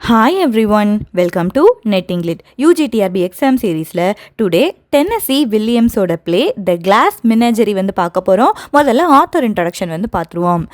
Hi everyone, welcome to Netting Lit. UGTRB exam seriesல today Tennessee வில்லியம்ஸோட play the glass menagerie வந்து பார்க்க போகிறோம். முதல்ல ஆத்தர் இன்ட்ரடக்ஷன் வந்து பார்த்துருவோம்.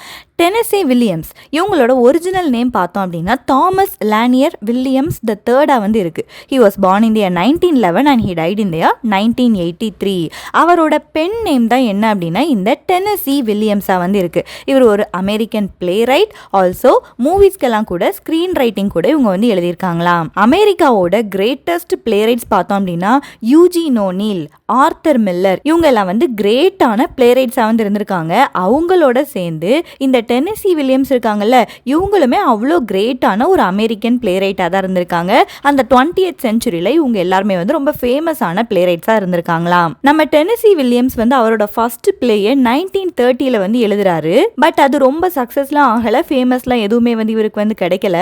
டென்னசி வில்லியம்ஸ் இவங்களோட ஒரிஜினல் நேம் பார்த்தோம் அப்படின்னா தாமஸ் லானியர் வில்லியம்ஸ் த தேர்டாக வந்து இருக்குது. He was born in year 1911 and he died in year 1983. அவரோட பெண் நேம் தான் என்ன அப்படின்னா இந்த டென்னசி வில்லியம்ஸாக வந்து இருக்குது. இவர் ஒரு அமெரிக்கன் பிளே ரைட், ஆல்சோ மூவிஸ்க்கெல்லாம் கூட ஸ்க்ரீன் ரைட்டிங் கூட இவங்க வந்து எழுதியிருக்காங்களாம். அமெரிக்காவோட கிரேட்டஸ்ட் பிளே ரைட்ஸ் பார்த்தோம் அப்படின்னா யூஜின் ஓநீல், ஆர்த்தர் மில்லர் இவங்க எல்லாம் வந்து கிரேட்டான பிளே ரைட்ஸாக வந்து இருந்திருக்காங்க. அவங்களோட சேர்ந்து இந்த டென்னசி வில்லியம்ஸ் இருக்காங்கல்ல, இவங்களுமே அவ்வளோ கிரேட்டான ஒரு அமெரிக்கன் பிளே ரைட்டாக தான் இருந்திருக்காங்க. அந்த 20th செஞ்சுரியில் இவங்க எல்லாருமே வந்து ரொம்ப ஃபேமஸான பிளே ரைட்ஸாக இருந்திருக்காங்களாம். நம்ம டென்னசி வில்லியம்ஸ் வந்து அவரோட ஃபர்ஸ்ட் பிளேயை 1930 வந்து எழுதுறாரு. பட் அது ரொம்ப சக்ஸஸ்லாம் ஆகலை, ஃபேமஸ்லாம் எதுவுமே வந்து இவருக்கு வந்து கிடைக்கல.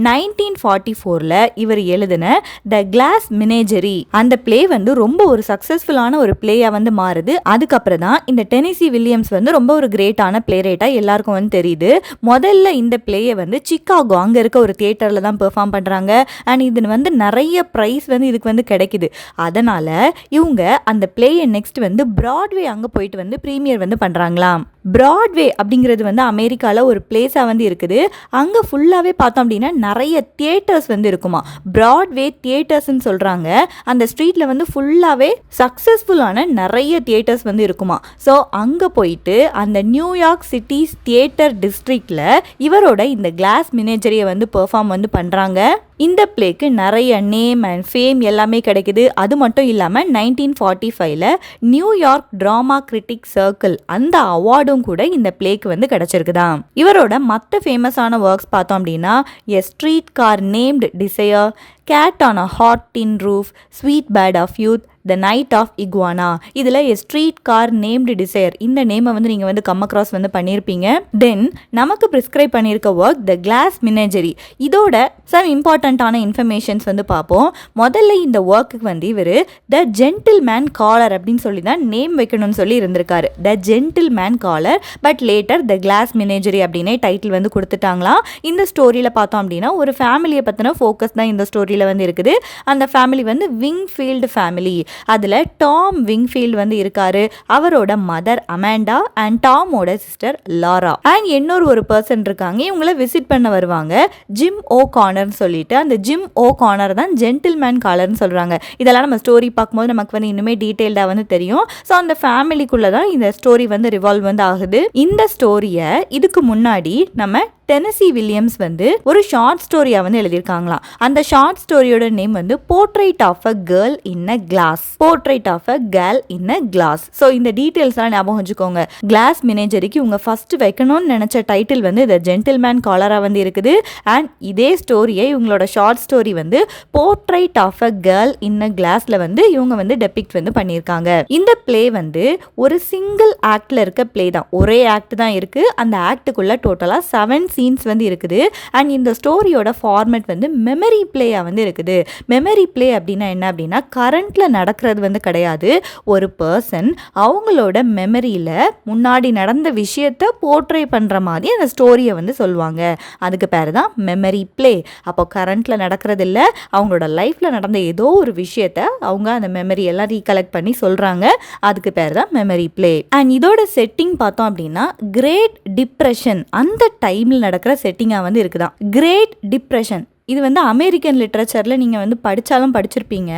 1944 இவர் எழுதின த கிளாஸ் மினேஜரி அந்த பிளே வந்து ரொம்ப ஒரு சக்சஸ்ஃபுல்லான ஒரு பிளேயா வந்து மாறுது. அதுக்கப்புறம் தான் இந்த டென்னசி வில்லியம்ஸ் வந்து ரொம்ப ஒரு கிரேட்டான பிளே ரைட்டா எல்லாருக்கும் வந்து தெரியுது. முதல்ல இந்த பிளேயை வந்து சிக்காகோ அங்க இருக்க ஒரு தியேட்டர்ல தான் பெர்ஃபார்ம் பண்றாங்க. அண்ட் இது வந்து நிறைய பிரைஸ் வந்து இதுக்கு வந்து கிடைக்குது. அதனால இவங்க அந்த பிளேயை நெக்ஸ்ட் வந்து பிராட்வே அங்க போயிட்டு வந்து ப்ரீமியர் வந்து பண்றாங்களாம். பிராட்வே அப்படிங்கிறது வந்து அமெரிக்காவில் ஒரு பிளேஸாக வந்து இருக்குது. அங்கே ஃபுல்லாகவே பார்த்தோம் அப்படின்னா நிறைய தியேட்டர்ஸ் வந்து இருக்குமா. பிராட்வே தியேட்டர்ஸ்ன்னு சொல்கிறாங்க. அந்த ஸ்ட்ரீட்டில் வந்து ஃபுல்லாகவே சக்ஸஸ்ஃபுல்லான நிறைய தியேட்டர்ஸ் வந்து இருக்குமா. ஸோ அங்கே போயிட்டு அந்த நியூயார்க் சிட்டிஸ் தியேட்டர் டிஸ்ட்ரிக்டில் இவரோட இந்த கிளாஸ் மினேஜரியை வந்து பெர்ஃபார்ம் வந்து பண்ணுறாங்க. இந்த பிளேக்கு நிறைய நேம் அண்ட் ஃபேம் எல்லாமே கிடைக்குது. அது மட்டும் இல்லாமல் 1945 நியூயார்க் ட்ராமா கிரிட்டிக் சர்க்கிள் அந்த அவார்டும் கூட இந்த பிளேக்கு வந்து கிடைச்சிருக்குதான். இவரோட மற்ற ஃபேமஸான ஒர்க்ஸ் பார்த்தோம் அப்படின்னா a street car named desire, cat on a hot tin roof, sweet bird of youth, the night of iguana. இதில் a street car named desire இந்த நேமை வந்து நீங்கள் வந்து கம் அக்ராஸ் வந்து பண்ணியிருப்பீங்க. தென் நமக்கு ப்ரிஸ்கிரைப் பண்ணியிருக்க ஒர்க் த கிளாஸ் மினேஜரி. இதோட சம் இம்பார்ட்டண்ட்டான இன்ஃபர்மேஷன்ஸ் வந்து பார்ப்போம். முதல்ல இந்த ஒர்க்குக்கு வந்து இவர் த ஜென்டில் மேன் காலர் அப்படின்னு சொல்லி தான் நேம் வைக்கணும்னு சொல்லி இருந்திருக்காரு. The gentleman caller, but later the glass menagerie அப்படின்னே டைட்டில் வந்து கொடுத்துட்டாங்களாம். இந்த ஸ்டோரியில் பார்த்தோம் அப்படின்னா ஒரு ஃபேமிலியை பற்றின ஃபோக்கஸ் தான் இந்த ஸ்டோரியில் வந்து இருக்குது. அந்த ஃபேமிலி வந்து விங்ஃபீல்டு ஃபேமிலி. அதில் டாம் விங்ஃபீல்டு வந்து இருக்காரு. அவரோட மதர் அமாண்டா அண்ட் டாமோட சிஸ்டர் லாரா அண்ட் இன்னொரு ஒரு பர்சன் இருக்காங்க. இவங்கள விசிட் பண்ண வருவாங்க, ஜிம் ஓ கார்னர்னு சொல்லிட்டு. அந்த ஜிம் ஓ கார்னர் தான் ஜென்டில்மேன் காலர்னு சொல்றாங்க. இதெல்லாம் நம்ம ஸ்டோரி பார்க்கும்போது நமக்கு வந்து இன்னுமே டீட்டெயில்டாக வந்து தெரியும். ஸோ அந்த ஃபேமிலிக்குள்ள தான் இந்த ஸ்டோரி வந்து ரிவால்வ் வந்து ஆகுது. இந்த ஸ்டோரியை இதுக்கு முன்னாடி நம்ம டென்னசி வில்லியம்ஸ் வந்து ஒரு ஷார்ட் ஸ்டோரியாக வந்து எழுதியிருக்காங்களாம். அந்த ஷார்ட் ஸ்டோரியோட நேம் வந்து portrait of a girl in a class. Portrait of a girl in a class. So இந்த டீட்டெயில்ஸ்லாம் ஞாபகம் வச்சுக்கோங்க. கிளாஸ் மினேஜரிக்கு இவங்க ஃபர்ஸ்ட் வைக்கணும்னு நினச்ச டைட்டில் வந்து த ஜென்டில்மேன் காலராக வந்து இருக்குது. அண்ட் இதே ஸ்டோரியை இவங்களோட ஷார்ட் ஸ்டோரி வந்து portrait of a girl in a கிளாஸில் வந்து இவங்க வந்து டெபிக்ட் வந்து பண்ணியிருக்காங்க. இந்த பிளே வந்து ஒரு சிங்கிள் ஆக்டில் இருக்க பிளே தான். ஒரே ஆக்ட் தான் இருக்குது. அந்த ஆக்டுக்குள்ள டோட்டலாக 7 சீன்ஸ் வந்து இருக்குது. அண்ட் இந்த ஸ்டோரியோட ஃபார்மேட் வந்து மெமரி பிளேயாக வந்து இருக்குது. மெமரி பிளே அப்படின்னா என்ன அப்படின்னா கரண்ட்ல நடக்கிறது வந்து கிடையாது. ஒரு பர்சன் அவங்களோட மெமரியில் முன்னாடி நடந்த விஷயத்தை போர்ட்ரே பண்ணுற மாதிரி அந்த ஸ்டோரியை வந்து சொல்லுவாங்க. அதுக்கு பேர் தான் மெமரி பிளே. அப்போ கரண்ட்ல நடக்கிறது இல்லை, அவங்களோட லைஃப்பில் நடந்த ஏதோ ஒரு விஷயத்தை அவங்க அந்த மெமரி எல்லாம் ரீகலெக்ட் பண்ணி சொல்கிறாங்க. அதுக்கு பேர் தான் மெமரி பிளே. அண்ட் இதோட செட்டிங் பார்த்தோம் அப்படின்னா கிரேட் டிப்ரெஷன் அந்த டைமில் நடக்கிற செட்டிங்காக வந்து இருக்குதான். கிரேட் டிப்ரெஷன் இது வந்து அமெரிக்கன் லிட்ரேச்சரில் நீங்கள் வந்து படித்தாலும் படிச்சிருப்பீங்க.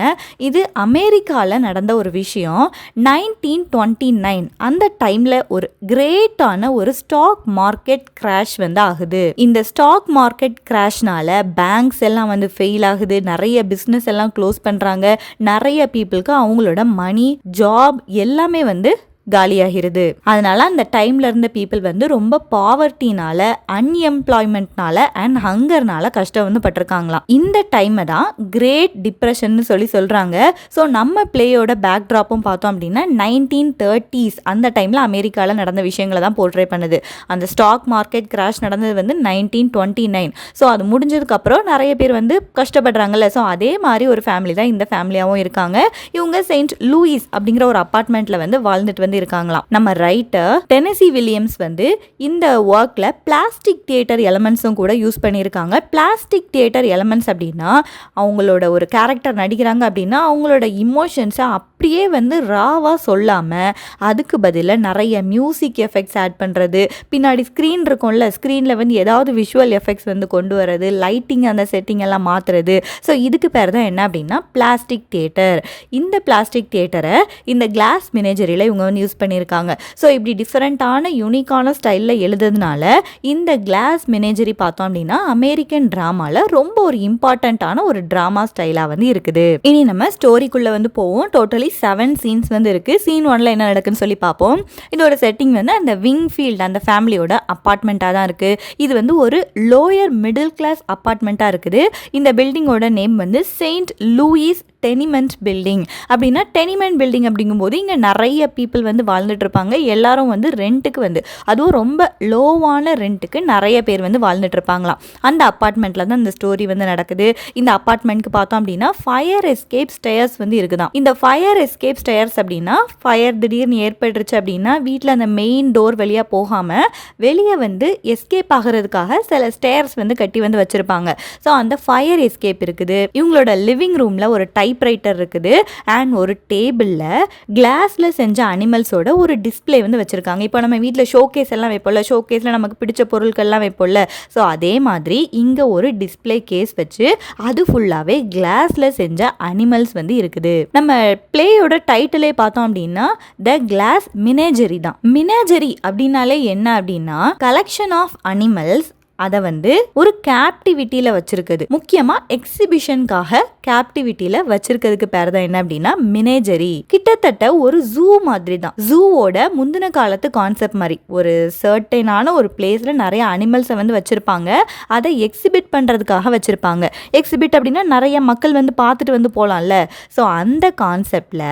இது அமெரிக்காவில் நடந்த ஒரு விஷயம். 1929 அந்த டைமில் ஒரு கிரேட்டான ஒரு ஸ்டாக் மார்க்கெட் கிராஷ் வந்து ஆகுது. இந்த ஸ்டாக் மார்க்கெட் கிராஷ்னால பேங்க்ஸ் எல்லாம் வந்து ஃபெயில் ஆகுது. நிறைய பிஸ்னஸ் எல்லாம் க்ளோஸ் பண்ணுறாங்க. நிறைய பீப்புளுக்கு அவங்களோட மணி, ஜாப் எல்லாமே வந்து காலியாகிறது. அதனால அந்த டைம்ல இருந்த பீப்புள் வந்து ரொம்ப பாவர்ட்டினால, அன்எம்ப்ளாய்மெண்ட்னால அண்ட் ஹங்கர்னால கஷ்டம் வந்து பட்டிருக்காங்களாம். இந்த டைமை தான் கிரேட் டிப்ரெஷன் சொல்லி சொல்றாங்க. ஸோ நம்ம பிளேயோட பேக் ட்ராப்பும் பார்த்தோம் அப்படின்னா 1930s அந்த டைம்ல அமெரிக்காவில் நடந்த விஷயங்களை தான் போர்ட்ரே பண்ணுது. அந்த ஸ்டாக் மார்க்கெட் கிராஷ் நடந்தது வந்து 1929. ஸோ அது முடிஞ்சதுக்கு அப்புறம் நிறைய பேர் வந்து கஷ்டப்படுறாங்கல்ல. ஸோ அதே மாதிரி ஒரு ஃபேமிலி தான் இந்த ஃபேமிலியாகவும் இருக்காங்க. இவங்க செயின்ட் லூயிஸ் அப்படிங்கிற ஒரு அப்பார்ட்மெண்ட்ல வந்து வாழ்ந்துட்டு வந்து பண்ணியிருக்காங்களாம். நம்ம ரைட்டர் டென்னசி வில்லியம்ஸ் வந்து இந்த ஒர்க்ல பிளாஸ்டிக் தியேட்டர் எலமெண்ட்ஸும் கூட யூஸ் பண்ணியிருக்காங்க. பிளாஸ்டிக் தியேட்டர் எலமெண்ட்ஸ் அப்படின்னா அவங்களோட ஒரு கேரக்டர் நடிக்கிறாங்க அப்படின்னா அவங்களோட இமோஷன்ஸை அப்படியே வந்து ராவாக சொல்லாமல் அதுக்கு பதிலாக நிறைய மியூசிக் எஃபெக்ட்ஸ் ஆட் பண்ணுறது, பின்னாடி ஸ்க்ரீன் இருக்கும்ல, ஸ்க்ரீனில் வந்து ஏதாவது விஷுவல் எஃபெக்ட்ஸ் வந்து கொண்டு வரது, லைட்டிங் அந்த செட்டிங் எல்லாம் மாற்றுறது. ஸோ இதுக்கு பேர் தான் என்ன அப்படின்னா பிளாஸ்டிக் தியேட்டர். இந்த பிளாஸ்டிக் தியேட்டரை இந்த கிளாஸ் மினேஜரியில் இவங்க வந்து யூஸ் பண்ணியிருக்காங்க. ஸோ இப்படி டிஃப்ரெண்ட்டான யூனிக்கான ஸ்டைலில் எழுதுறதுனால இந்த கிளாஸ் மினேஜரி பார்த்தோம் அப்படின்னா அமெரிக்கன் ட்ராமாவில் ரொம்ப ஒரு இம்பார்ட்டண்ட்டான ஒரு ட்ராமா ஸ்டைலாக வந்து இருக்குது. இனி நம்ம ஸ்டோரிக்குள்ளே வந்து போவோம். டோட்டலி 7 சீன்ஸ் வந்து இருக்குது. சீன் 1ல் என்ன நடக்குன்னு சொல்லி பார்ப்போம். இதோட செட்டிங் வந்து அந்த விங்ஃபீல்ட் அந்த ஃபேமிலியோட அப்பார்ட்மெண்ட்டாக தான் இருக்குது. இது வந்து ஒரு லோயர் மிடில் கிளாஸ் அப்பார்ட்மெண்ட்டாக இருக்குது. இந்த பில்டிங்கோட நேம் வந்து செயின்ட் லூயிஸ் டெனிமெண்ட் பில்டிங். அப்படின்னா டெனிமெண்ட் பில்டிங் அப்படிங்கும்போது இங்கே நிறைய பீப்புள் வந்து வாழ்ந்துட்டு இருப்பாங்க. எல்லாரும் வந்து ரெண்ட்டுக்கு வந்து அதுவும் ரொம்ப லோவான ரெண்ட்டுக்கு நிறைய பேர் வந்து வாழ்ந்துட்டு இருப்பாங்களாம். அந்த அப்பார்ட்மெண்ட்டில் தான் இந்த ஸ்டோரி வந்து நடக்குது. இந்த அப்பார்ட்மெண்ட்க்கு பார்த்தோம் அப்படின்னா ஃபயர் எஸ்கேப் ஸ்டேர்ஸ் வந்து இருக்குதான். இந்த ஃபயர் எஸ்கேப் ஸ்டேர்ஸ் அப்படின்னா ஃபயர் திடீர்னு ஏற்பட்டுருச்சு அப்படின்னா வீட்டில் அந்த மெயின் டோர் வழியாக போகாமல் வெளியே வந்து எஸ்கேப் ஆகிறதுக்காக சில ஸ்டேர்ஸ் வந்து கட்டி வந்து வச்சுருப்பாங்க. ஸோ அந்த ஃபயர் எஸ்கேப் இருக்குது. இவங்களோட லிவிங் ரூமில் ஒரு டைப்ரைட்டர் இருக்குது அண்ட் ஒரு டேபிளில் கிளாஸில் செஞ்ச அனிமல்ஸோட ஒரு டிஸ்பிளே வந்து வச்சுருக்காங்க. இப்போ நம்ம வீட்டில் ஷோகேஸ் எல்லாம் வைப்போம்ல, ஷோகேஸில் நமக்கு பிடிச்ச பொருட்கள்லாம் வைப்போம்ல, ஸோ அதே மாதிரி இங்கே ஒரு டிஸ்பிளே கேஸ் வச்சு அது ஃபுல்லாகவே கிளாஸில் செஞ்ச அனிமல்ஸ் வந்து இருக்குது. நம்ம பிளேயோட டைட்டிலே பார்த்தோம் அப்படின்னா த கிளாஸ் மினேஜரி தான். மினேஜரி அப்படின்னாலே என்ன அப்படின்னா கலெக்ஷன் ஆஃப் அனிமல்ஸ் அதை வந்து ஒரு கேப்டிவிட்டியில் வச்சிருக்குது. முக்கியமாக எக்ஸிபிஷனுக்காக கேப்டிவிட்டியில் வச்சிருக்கிறதுக்கு பேர் தான் என்ன அப்படின்னா மினேஜரி. கிட்டத்தட்ட ஒரு ஜூ மாதிரி தான். ஜூவோட முந்தின காலத்து கான்செப்ட் மாதிரி ஒரு சர்டைனான ஒரு பிளேஸில் நிறைய அனிமல்ஸை வந்து வச்சுருப்பாங்க. அதை எக்ஸிபிட் பண்ணுறதுக்காக வச்சுருப்பாங்க. எக்ஸிபிட் அப்படின்னா நிறைய மக்கள் வந்து பார்த்துட்டு வந்து போகலாம்ல. ஸோ அந்த கான்செப்டில்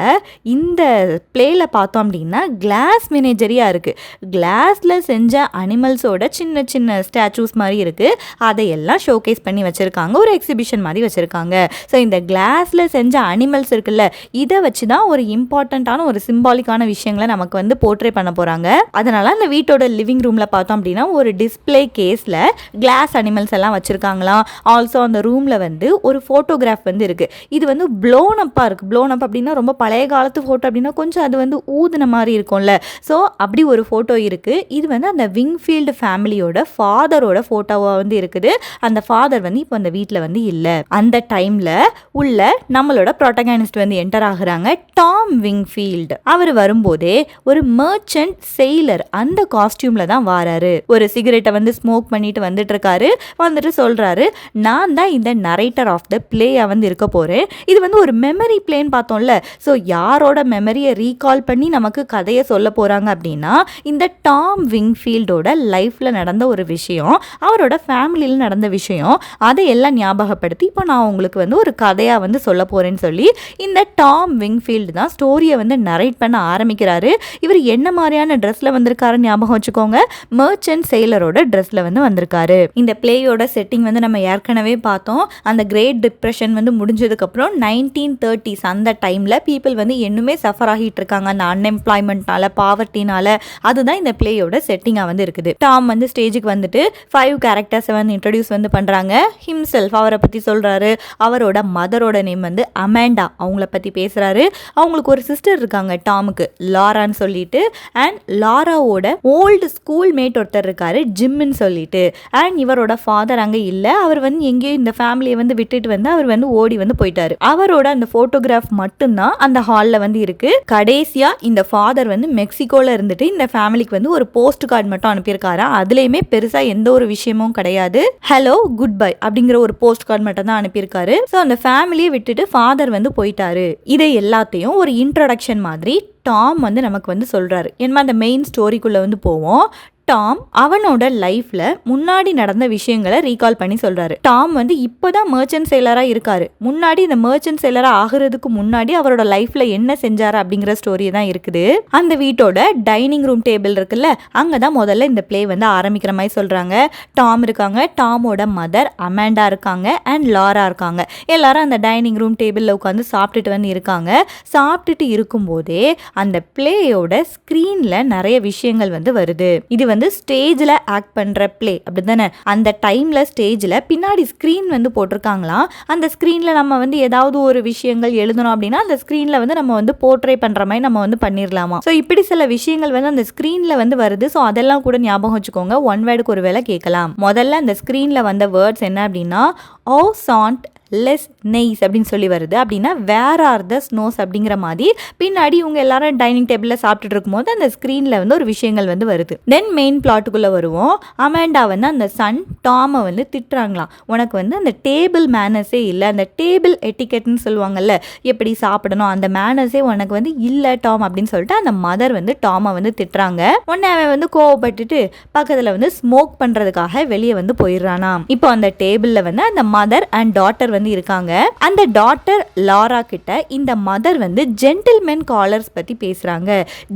இந்த பிளேயில் பார்த்தோம் அப்படின்னா கிளாஸ் மினேஜரியாக இருக்குது. கிளாஸில் செஞ்ச அனிமல்ஸோட சின்ன சின்ன ஸ்டாச்சூஸ் மாதிரி இருக்குது. அதையெல்லாம் ஷோகேஸ் பண்ணி வச்சுருக்காங்க. ஒரு எக்ஸிபிஷன் மாதிரி வச்சுருக்காங்க. ஸோ இந்த கிளாஸில் செஞ்ச அனிமல்ஸ் இருக்குல்ல, இதை வச்சு தான் ஒரு இம்பார்ட்டண்ட்டான ஒரு சிம்பாலிக்கான விஷயங்களை நமக்கு வந்து போர்ட்ரே பண்ண போகிறாங்க. அதனால் அந்த வீட்டோட லிவிங் ரூமில் பார்த்தோம் அப்படின்னா ஒரு டிஸ்பிளே கேஸில் கிளாஸ் அனிமல்ஸ் எல்லாம் வச்சுருக்காங்களாம். ஆல்சோ அந்த ரூமில் வந்து ஒரு ஃபோட்டோகிராஃப் வந்து இருக்குது. இது வந்து ப்ளோன் அப்பாக இருக்குது. ப்ளோன் அப் அப்படின்னா ரொம்ப பழைய காலத்து ஃபோட்டோ அப்படின்னா கொஞ்சம் அது வந்து ஊதுன மாதிரி இருக்கும்ல. ஸோ அப்படி ஒரு ஃபோட்டோ இருக்குது. இது வந்து அந்த விங்ஃபீல்டு ஃபேமிலியோட ஃபாதரோட ஃபோட்டோவாக வந்து இருக்குது. அந்த ஃபாதர் வந்து இப்போ அந்த வீட்டில் வந்து இல்லை. அந்த டைமில் உள்ள நம்மளோட ப்ரோட்டகனிஸ்ட் வந்து என்டர் ஆகுறாங்க. டாம் விங்ஃபீல்டு. அவர் வரும்போதே ஒரு மர்ச்சன்ட் செயிலர் அந்த காஸ்டியூமில் தான் வாராரு. ஒரு சிகரெட்டை வந்து ஸ்மோக் பண்ணிட்டு வந்துட்டு இருக்காரு. வந்துட்டு சொல்கிறாரு, நான் தான் இந்த நரேட்டர் ஆஃப் த பிளேயை வந்து இருக்க போகிறேன். இது வந்து ஒரு மெமரி பிளேன்னு பார்த்தோம்ல. ஸோ யாரோட மெமரியை ரீகால் பண்ணி நமக்கு கதையை சொல்ல போகிறாங்க அப்படின்னா இந்த டாம் விங்ஃபீல்டோட லைஃப்பில் நடந்த ஒரு விஷயம், அவரோட ஃபேமிலியில் நடந்த விஷயம், அதை எல்லாம் ஞாபகப்படுத்தி இப்போ நான் உங்களுக்கு வந்து ஒரு கதையாக வந்து சொல்ல போகிறேன்னு சொல்லி இந்த டாம் விங்ஃபீல்டு தான் ஸ்டோரியை வந்து நரேட் பண்ண ஆரம்பிக்கிறாரு. இவர் என்ன மாதிரியான ட்ரெஸ்ஸில் வந்திருக்காருன்னு ஞாபகம் வச்சுக்கோங்க. மர்ச்சன்ட் செயிலரோட ட்ரெஸ்ஸில் வந்து வந்திருக்காரு. இந்த பிளேயோட செட்டிங் வந்து நம்ம ஏற்கனவே பார்த்தோம். அந்த கிரேட் டிப்ரெஷன் வந்து முடிஞ்சதுக்கப்புறம் 1930s அந்த டைமில் பீப்புள் வந்து இன்னுமே சஃபர் ஆகிட்டு இருக்காங்க அந்த அன்எம்ப்ளாய்மெண்ட்னால, பாவர்ட்டினால. அதுதான் இந்த பிளேயோட செட்டிங்காக வந்து இருக்குது. டாம் வந்து ஸ்டேஜுக்கு வந்துட்டு 5 கேரக்டர்ஸை வந்து இன்ட்ரடியூஸ் வந்து பண்ணுறாங்க. ஹிம்செல்ஃப் அவரை பற்றி சொல்கிறாரு. அவரோட மதரோட நேம் வந்து அமேண்டா, அவங்கள பற்றி பேசுகிறாரு. அவங்களுக்கு ஒரு சிஸ்டர் இருக்காங்க டாமுக்கு, லாரான்னு சொல்லிட்டு. அண்ட் லாராவோட ஓல்டு ஸ்கூல் மேட் ஒருத்தர் இருக்காரு, ஜிம்முன்னு சொல்லிட்டு. அண்ட் இவரோட ஃபாதர் அங்கே இல்லை. அவர் வந்து எங்கேயோ இந்த ஃபேமிலியை வந்து விட்டுட்டு வந்து அவர் வந்து ஓடி வந்து போயிட்டாரு. அவரோட அந்த ஃபோட்டோகிராஃப் மட்டும்தான் அந்த ஹாலில் வந்து இருக்கு. கடைசியாக இந்த ஃபாதர் வந்து மெக்சிகோவில் இருந்துட்டு இந்த ஃபேமிலிக்கு வந்து ஒரு போஸ்ட் கார்டு மட்டும் அனுப்பியிருக்காரா. அதுலேயுமே பெருசாக எந்த ஒரு விஷயமும் கிடையாது. ஹலோ குட் பை அப்படிங்கிற ஒரு போஸ்ட் கார்டு மட்டும் தான் அனுப்பியிருக்காரு. ஸோ அந்த ஃபேமிலியை விட்டுட்டு ஃபாதர் வந்து போயிட்டாரு. இதை எல்லாத்தையும் ஒரு இன்ட்ரடக்ஷன் மாதிரி டாம் வந்து நமக்கு வந்து சொல்கிறாரு. ஏன்னா அந்த மெயின் ஸ்டோரிக்குள்ளே வந்து போவோம். டாம் அவனோட லைஃப்ல முன்னாடி நடந்த விஷயங்களை ரீகால் பண்ணி சொல்றாரு. டாம் வந்து இப்பதான் மர்ச்சன்ட் சேலரா இருக்காரு. முன்னாடி இந்த மர்ச்சன்ட் சேலரா ஆகுறதுக்கு முன்னாடி அவரோட லைஃப்ல என்ன செஞ்சாரு அப்படிங்கிற ஸ்டோரி தான் இருக்குது. அந்த வீட்டோட டைனிங் ரூம் டேபிள் இருக்குல்ல, அங்கதான் முதல்ல இந்த பிளே வந்து ஆரம்பிக்கிற மாதிரி சொல்றாங்க. டாம் இருக்காங்க, டாமோட மதர் அமாண்டா இருக்காங்க, அண்ட் லாரா இருக்காங்க. எல்லாரும் அந்த டைனிங் ரூம் டேபிள்ல உட்காந்து சாப்பிட்டுட்டு வந்து இருக்காங்க. சாப்பிட்டுட்டு இருக்கும்போதே அந்த பிளேயோட ஸ்கிரீன்ல நிறைய விஷயங்கள் வந்து வருது. இது வந்து ஸ்டேஜ்ல ஆக்ட் பண்ற பிளே அப்படிதானே. அந்த டைம்ல ஸ்டேஜ்ல பின்னாடி ஸ்கிரீன் வந்து போட்டிருக்காங்களாம். அந்த ஸ்கிரீன்ல நம்ம வந்து ஏதாவது ஒரு விஷயங்கள் எழுதணும் அப்படின்னா அந்த ஸ்கிரீன்ல வந்து நம்ம வந்து போர்ட்ரே பண்ற மாதிரி நம்ம வந்து பண்ணிடலாமா. ஸோ இப்படி சில விஷயங்கள் வந்து அந்த ஸ்கிரீன்ல வந்து வருது. ஸோ அதெல்லாம் கூட ஞாபகம் வச்சுக்கோங்க. ஒன் வேர்டுக்கு ஒரு வேளை கேட்கலாம். முதல்ல அந்த ஸ்கிரீன்ல வந்த வேர்ட்ஸ் என்ன அப்படின்னா ஓ சாண்ட் லெஸ் நெய்ஸ் அப்படின்னு சொல்லி வருது. அப்படின்னா வேர் ஆர் த ஸ்னோஸ் அப்படிங்கிற மாதிரி பின்னாடி இவங்க எல்லாரும் டைனிங் டேபிளில் சாப்பிட்டுட்டு இருக்கும்போது அந்த ஸ்க்ரீனில் வந்து ஒரு விஷயங்கள் வந்து வருது. தென் மெயின் பிளாட்டுக்குள்ளே வருவோம். அமாண்டா வந்து அந்த சன் டாமை வந்து திட்டுறாங்களாம். உனக்கு வந்து அந்த டேபிள் மேனர்ஸே இல்லை, அந்த டேபிள் எட்டிக்கெட்னு சொல்லுவாங்கல்ல, எப்படி சாப்பிடணும் அந்த மேனர்ஸே உனக்கு வந்து இல்லை டாம் அப்படின்னு சொல்லிட்டு அந்த மதர் வந்து டாமை வந்து திட்டுறாங்க. உடனே அவன் வந்து கோவப்பட்டுட்டு பக்கத்தில் வந்து ஸ்மோக் பண்ணுறதுக்காக வெளியே வந்து போயிடுறானா. இப்போ அந்த டேபிளில் வந்து அந்த மதர் அண்ட் டாட்டர் வந்து இருக்காங்க. அந்த டாட்டர் லாரா கிட்ட இந்த மதர் வந்து ஜென்டில்மென் காலர்ஸ் பத்தி பேசுறாங்க.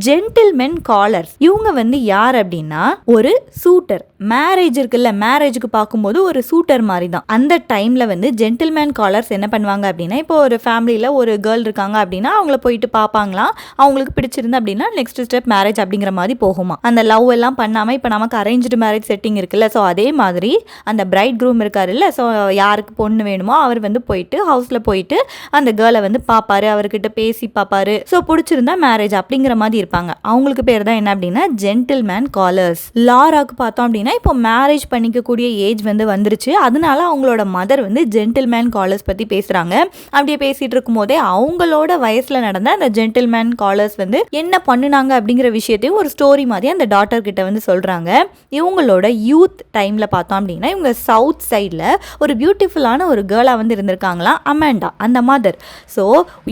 ஜென்டில்மென் காலர்ஸ் இவங்க வந்து யார் அப்படின்னா ஒரு சூட்டர். மேரேஜ் இருக்குல்ல, மேரேஜுக்கு பார்க்கும்போது ஒரு சூட்டர் மாதிரி தான். அந்த டைம்ல வந்து ஜென்டில்மேன் காலர்ஸ் என்ன பண்ணுவாங்க அப்படின்னா, இப்போ ஒரு ஃபேமிலியில ஒரு கேர்ள் இருக்காங்க அப்படின்னா அவங்கள போயிட்டு பார்ப்பாங்களாம். அவங்களுக்கு பிடிச்சிருந்தா அப்படின்னா நெக்ஸ்ட் ஸ்டெப் மேரேஜ் அப்படிங்கிற மாதிரி போகுமா. அந்த லவ் எல்லாம் பண்ணாம இப்போ நமக்கு அரேஞ்ச்டு மேரேஜ் செட்டிங் இருக்குல்ல, ஸோ அதே மாதிரி அந்த பிரைட் க்ரூம் இருக்காரு இல்ல, ஸோ யாருக்கு பொண்ணு வேணுமோ அவர் வந்து போயிட்டு ஹவுஸ்ல போயிட்டு அந்த கேர்ளை வந்து பார்ப்பாரு, அவர்கிட்ட பேசி பார்ப்பாரு. ஸோ பிடிச்சிருந்தா மேரேஜ் அப்படிங்கிற மாதிரி இருப்பாங்க. அவங்களுக்கு பேர் தான் என்ன அப்படின்னா ஜென்டில்மேன் காலர்ஸ். லாராக்கு பார்த்தோம் அப்படின்னா இப்போ மேரேஜ் பண்ணிக்கக்கூடிய ஏஜ் வந்து வந்துருச்சு. அதனால அவங்களோட மதர் வந்து ஜென்டில்மேன் காலர்ஸ் பற்றி பேசுகிறாங்க. அப்படியே பேசிகிட்டு இருக்கும்போதே அவங்களோட வயசில் நடந்த அந்த ஜென்டில்மேன் காலர்ஸ் வந்து என்ன பண்ணினாங்க அப்படிங்கிற விஷயத்தையும் ஒரு ஸ்டோரி மாதிரி அந்த டாட்டர் கிட்ட வந்து சொல்கிறாங்க. இவங்களோட யூத் டைமில் பார்த்தோம் அப்படின்னா இவங்க சவுத் சைடில் ஒரு பியூட்டிஃபுல்லான ஒரு கேர்ளாக வந்து இருந்திருக்காங்களாம் அமாண்டா, அந்த மதர். ஸோ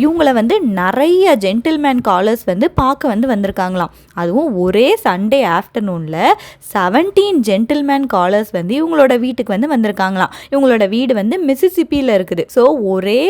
இவங்களை வந்து நிறைய ஜென்டில்மேன் காலர்ஸ் வந்து பார்க்க வந்து வந்திருக்காங்களாம். அதுவும் ஒரே சண்டே ஆஃப்டர்நூனில் 17 ஜென்டில்மேன் காலர்ஸ் வந்து இவங்களோட வீட்டுக்கு வந்து வந்திருக்காங்களாம். இவங்களோட வீடு வந்து மிசிசிப்பியில் இருக்குது. ஸோ ஒரே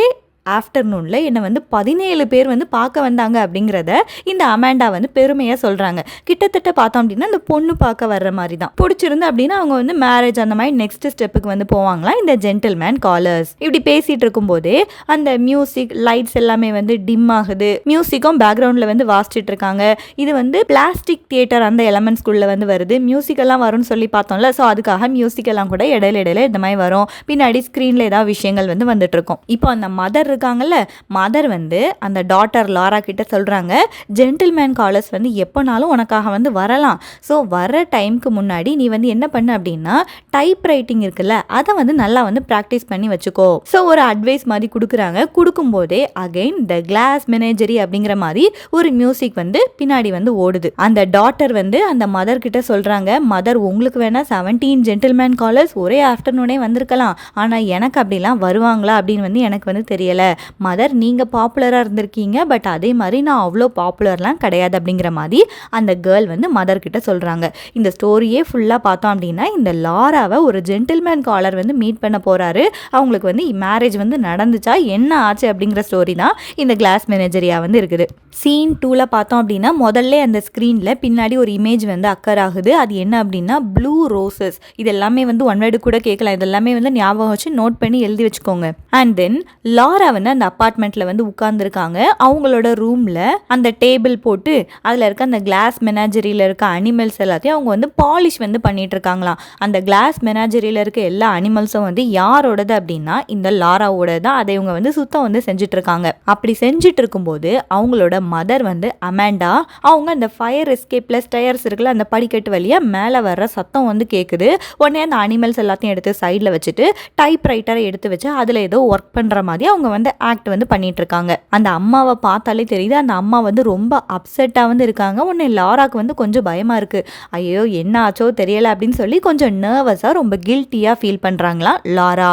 ஆஃப்டர்நூனில் என்னை வந்து 17 பேர் வந்து பார்க்க வந்தாங்க அப்படிங்கிறத இந்த அமாண்டா வந்து பெருமையாக சொல்கிறாங்க. கிட்டத்தட்ட பார்த்தோம் அப்படின்னா இந்த பொண்ணு பார்க்க வர்ற மாதிரி தான். பிடிச்சிருந்து அப்படின்னா அவங்க வந்து மேரேஜ் அந்த மாதிரி நெக்ஸ்ட் ஸ்டெப்புக்கு வந்து போவாங்களாம் இந்த ஜென்டில்மேன் காலர்ஸ். இப்படி பேசிகிட்டு இருக்கும்போதே அந்த மியூசிக் லைட்ஸ் எல்லாமே வந்து டிம் ஆகுது. மியூசிக்கும் பேக்ரவுண்டில் வந்து வாசிச்சுட்டு இருக்காங்க. இது வந்து பிளாஸ்டிக் தியேட்டர் அந்த எலமெண்ட்ஸ்குள்ளே வந்து வருது. மியூசிக் எல்லாம் வரும்னு சொல்லி பார்த்தோம்ல, ஸோ அதுக்காக மியூசிக் எல்லாம் கூட இடையில இந்த மாதிரி வரும். பின்னாடி ஸ்க்ரீனில் ஏதாவது விஷயங்கள் வந்து வந்துட்டு இருக்கும். இப்போ அந்த மதர் இருக்காங்கல்ல, மதர் வந்து அந்த டாட்டர் லாரா கிட்ட சொல்றாங்க, ஜென்டில்மேன் காலர்ஸ் வந்து எப்போனாலும் உனக்காக வந்து வரலாம். ஸோ வர டைமுக்கு முன்னாடி நீ வந்து என்ன பண்ண அப்படின்னா டைப் ரைட்டிங் இருக்குல்ல, அதை வந்து நல்லா வந்து ப்ராக்டிஸ் பண்ணி வச்சுக்கோ. ஸோ ஒரு அட்வைஸ் மாதிரி கொடுக்குறாங்க. கொடுக்கும்போதே அகைன் த கிளாஸ் மெனேஜரி அப்படிங்கிற மாதிரி ஒரு மியூசிக் வந்து பின்னாடி வந்து ஓடுது. அந்த டாட்டர் வந்து அந்த மதர் கிட்ட சொல்றாங்க, மதர் உங்களுக்கு வேணா 17 ஜென்டில்மேன் காலர்ஸ் ஒரே ஆஃப்டர்நூனே வந்திருக்கலாம், ஆனால் எனக்கு அப்படிலாம் வருவாங்களா அப்படின்னு வந்து எனக்கு வந்து தெரியல. மதர் நீங்கள் பாப்புலராக இருந்திருக்கீங்க, பட் அதே மாதிரி நான் அவ்வளோ பாப்புலர்லாம் கிடையாது அப்படிங்கிற மாதிரி அந்த கேர்ள் வந்து மதர் கிட்ட சொல்கிறாங்க. இந்த ஸ்டோரியே ஃபுல்லாக பார்த்தோம் அப்படின்னா இந்த லாராவை ஒரு ஜென்டில்மேன் காலர் வந்து மீட் பண்ண போகிறாரு. அவங்களுக்கு வந்து மேரேஜ் வந்து நடந்துச்சா என்ன ஆச்சு அப்படிங்கிற ஸ்டோரி தான் இந்த கிளாஸ் மேனேஜரியாக வந்து இருக்குது. சீன் 2ல் பார்த்தோம் அப்படின்னா முதல்ல அந்த ஸ்க்ரீனில் பின்னாடி ஒரு இமேஜ் வந்து அக்கர் ஆகுது. அது என்ன அப்படின்னா ப்ளூ ரோசஸ். இது எல்லாமே வந்து ஒன் வேர்டு கூட கேட்கலாம். இதெல்லாமே வந்து ஞாபகம் வச்சு நோட் பண்ணி எழுதி வச்சுக்கோங்க. அண்ட் தென் லாரா வந்து அந்த அப்பார்ட்மெண்ட்ல வந்து உட்கார்ந்துருக்காங்க. அவங்களோட ரூம்ல அந்த டேபிள் போட்டு அதில் இருக்க அந்த கிளாஸ் மெனாஜரியில் இருக்க அனிமல்ஸ் எல்லாத்தையும் அவங்க வந்து பாலிஷ் வந்து பண்ணிட்டு இருக்காங்களாம். அந்த கிளாஸ் மெனாஜரியில் இருக்க எல்லா அனிமல்ஸும் வந்து யாரோடது அப்படின்னா இந்த லாராவோட தான். அதை இவங்க வந்து சுத்தம் வந்து செஞ்சுட்டு இருக்காங்க. அப்படி செஞ்சுட்டு இருக்கும்போது அவங்களோட மதர் வந்து அமாண்டா அவங்க அந்த ஃபயர் எஸ்கேப் பிளஸ் டயர்ஸ் இருக்குல்ல, அந்த படிக்கட்டு வழியா மேலே வர்ற சத்தம் வந்து கேட்குது. உடனே அந்த அனிமல்ஸ் எல்லாத்தையும் எடுத்து சைடில் வச்சுட்டு டைப் ரைட்டரை எடுத்து வச்சு அதில் ஏதோ ஒர்க் பண்ணுற மாதிரி அவங்க வந்து வந்து ஆக்ட் வந்து பண்ணிட்டு இருக்காங்க. அந்த அம்மாவை பார்த்தாலே தெரியுது அந்த அம்மா வந்து ரொம்ப அப்செட்டாக வந்து இருக்காங்க. உடனே லாராக்கு வந்து கொஞ்சம் பயமாக இருக்குது. ஐயோ என்ன ஆச்சோ தெரியலை அப்படின்னு சொல்லி கொஞ்சம் நர்வஸாக ரொம்ப கில்ட்டியாக ஃபீல் பண்ணுறாங்களாம் லாரா.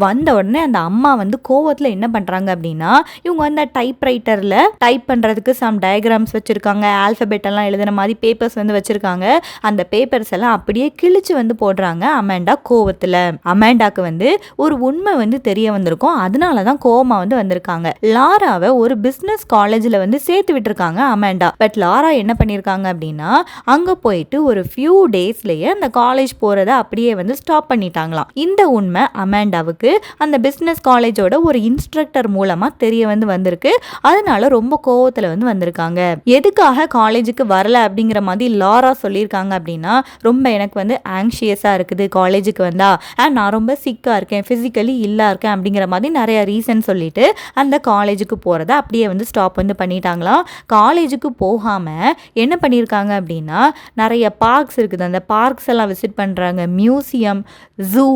வந்த உடனே அந்த அம்மா வந்து கோவத்தில் என்ன பண்ணுறாங்க அப்படின்னா, இவங்க வந்து டைப்ரைட்டரில் டைப் பண்ணுறதுக்கு சம் டயக்ராம்ஸ் வச்சுருக்காங்க, ஆல்ஃபபெட் எல்லாம் எழுதுன மாதிரி பேப்பர்ஸ் வந்து வச்சுருக்காங்க. அந்த பேப்பர்ஸ் எல்லாம் அப்படியே கிழிச்சு வந்து போடுறாங்க அமேண்டா கோவத்தில். அமேண்டாக்கு வந்து ஒரு உண்மை வந்து தெரிய வந்திருக்கும். அதனால தான் கோவமாக வந்து வந்திருக்காங்க. லாராவை ஒரு பிஸ்னஸ் காலேஜில் வந்து சேர்த்து விட்டுருக்காங்க அமேண்டா. பட் லாரா என்ன பண்ணியிருக்காங்க அப்படின்னா, அங்கே போயிட்டு ஒரு ஃபியூ டேஸ்லேயே அந்த காலேஜ் போகிறத அப்படியே வந்து ஸ்டாப் பண்ணிட்டாங்களாம். இந்த உண்மை அமேண்டாவுக்கு அந்த பிஸ்னஸ் காலேஜோட ஒரு இன்ஸ்ட்ரக்டர் மூலமாக தெரிய வந்து வந்திருக்கு. அதனால ரொம்ப கோவத்தில் வந்து வந்திருக்காங்க. எதுக்காக காலேஜுக்கு வரல அப்படிங்கிற மாதிரி லாரா சொல்லியிருக்காங்க அப்படின்னா, ரொம்ப எனக்கு வந்து ஆங்ஷியஸாக இருக்குது காலேஜுக்கு வந்தா, அண்ட் நான் ரொம்ப சிக்காக இருக்கேன், ஃபிசிக்கலி இல்லா இருக்கேன் அப்படிங்கிற மாதிரி நிறைய ரீசன் சொல்லிட்டு அந்த காலேஜுக்கு போகிறத அப்படியே வந்து ஸ்டாப் வந்து பண்ணிட்டாங்களாம். காலேஜுக்கு போகாமல் என்ன பண்ணியிருக்காங்க அப்படின்னா, நிறைய பார்க்ஸ் இருக்குது, அந்த பார்க்ஸ் எல்லாம் விசிட் பண்ணுறாங்க. Museum, zoo,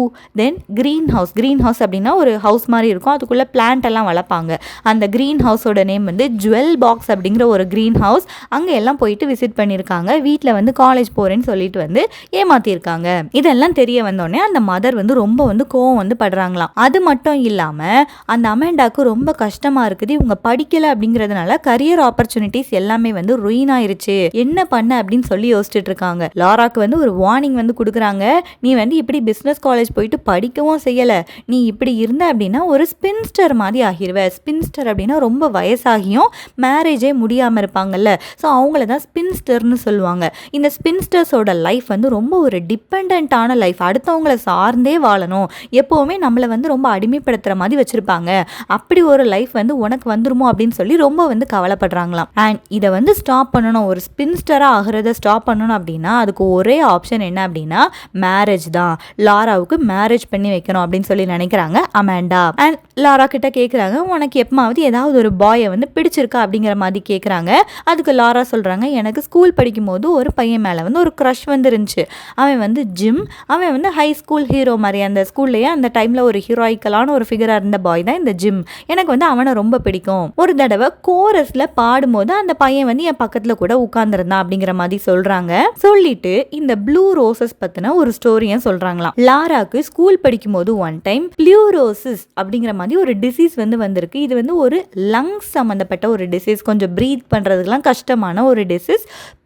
then green house. Green house அப்படின்னா ஒரு ஹவுஸ் மாதிரி இருக்கும், அதுக்குள்ளே பிளான்ட் எல்லாம் வளர்ப்பாங்க. அந்த க்ரீன் ஹவுஸோட நேம் வந்து ஜுவல் பாக்ஸ் அப்படிங்கிற ஒரு க்ரீன் ஹவுஸ். அங்கே எல்லாம் போயிட்டு விசிட் பண்ணியிருக்காங்க. வீட்டில் வந்து காலேஜ் போகிறேன்னு சொல்லிட்டு வந்து ஏமாத்திருக்காங்க. இதெல்லாம் தெரிய வந்தோடனே அந்த மதர் வந்து ரொம்ப வந்து கோவம் வந்து படுறாங்களாம். அது மட்டும் இல்லாமல் அந்த அமேண்டாக்கு ரொம்ப கஷ்டமாக இருக்குது. இவங்க படிக்கலை அப்படிங்கிறதுனால கரியர் ஆப்பர்ச்சுனிட்டிஸ் எல்லாமே வந்து ruin ஆயிருச்சு, என்ன பண்ண அப்படின்னு சொல்லி யோசிச்சுட்டு இருக்காங்க. லாராக்கு வந்து ஒரு வார்னிங் வந்து கொடுக்குறாங்க. நீ வந்து இப்படி பிஸ்னஸ் காலேஜ் போயிட்டு படிக்கவும் செய்யலை, நீ இப்படி இருந்த அப்படின்னா ஒரு ஸ்பின்ஸ்டர் மாதிரி ஆகிருவ. ஸ்பின்ஸ்டர் அப்படின்னா ரொம்ப வயசாகியும் மேரேஜே முடியாமல் இருப்பாங்கல்ல, ஸோ அவங்கள தான் ஸ்பின்ஸ்டர்னு சொல்லுவாங்க. இந்த ஸ்பின்ஸ்டர்ஸோட லைஃப் வந்து ரொம்ப ஒரு டிபெண்டான லைஃப், அடுத்தவங்களை சார்ந்தே வாழணும், எப்போவுமே நம்மளை வந்து ரொம்ப அடிமைப்படுத்துகிற மாதிரி வச்சுருப்பாங்க. அப்படி ஒரு லைஃப் வந்து உனக்கு வந்துருமோ அப்படின்னு சொல்லி ரொம்ப வந்து கவலைப்படுறாங்களாம். அண்ட் இதை வந்து ஸ்டாப் பண்ணணும், ஒரு ஸ்பின்ஸ்டராக ஆகிறத ஸ்டாப் பண்ணணும் அப்படின்னா அதுக்கு ஒரே ஆப்ஷன் என்ன அப்படின்னா மேரேஜ் தான். லாராவுக்கு மேரேஜ் பண்ணி வைக்கணும் அப்படின்னு சொல்லி நினைக்கிறாங்க அமேண்டா. அண்ட் லாரா கிட்ட கேட்குறாங்க, உனக்கு எப்பமாவது ஏதாவது ஒரு பாயை வந்து பிடிச்சிருக்கா அப்படிங்கிற மாதிரி கேட்குறாங்க. அதுக்கு லாரா சொல்கிறாங்க, எனக்கு ஸ்கூல் படிக்கும் போது ஒரு பையன் மேலே வந்து ஒரு க்ரஷ் வந்து இருந்துச்சு. அவன் வந்து ஜிம், அவன் வந்து ஹை ஸ்கூல் ஹீரோ மாதிரி, அந்த ஸ்கூல்லையே அந்த டைமில் ஒரு ஹீரோயிக்கலான ஒரு ஃபிகராக இருந்த பாய் தான் இந்த ஜிம். எனக்கு வந்து அவனை ரொம்ப பிடிக்கும். ஒரு தடவை கோரஸில் பாடும்போது அந்த பையன் வந்து என் பக்கத்தில் கூட உட்கார்ந்துருந்தான் அப்படிங்கிற மாதிரி சொல்கிறாங்க. சொல்லிட்டு இந்த ப்ளூ ரோசஸ் பற்றின ஒரு ஸ்டோரியை சொல்கிறாங்களாம். லாராக்கு ஸ்கூல் படிக்கும் போது ஒன் டைம் ப்ளூரோசிஸ் அப்படிங்கிற மாதிரி ஒரு டிசீஸ் வந்து வந்திருக்கு. இது வந்து ஒரு லங்ஸ் சம்மந்தப்பட்ட ஒரு டிசீஸ், கொஞ்சம் ப்ரீத் பண்ணுறதுக்கெலாம் கஷ்டமான ஒரு டிசீஸ்,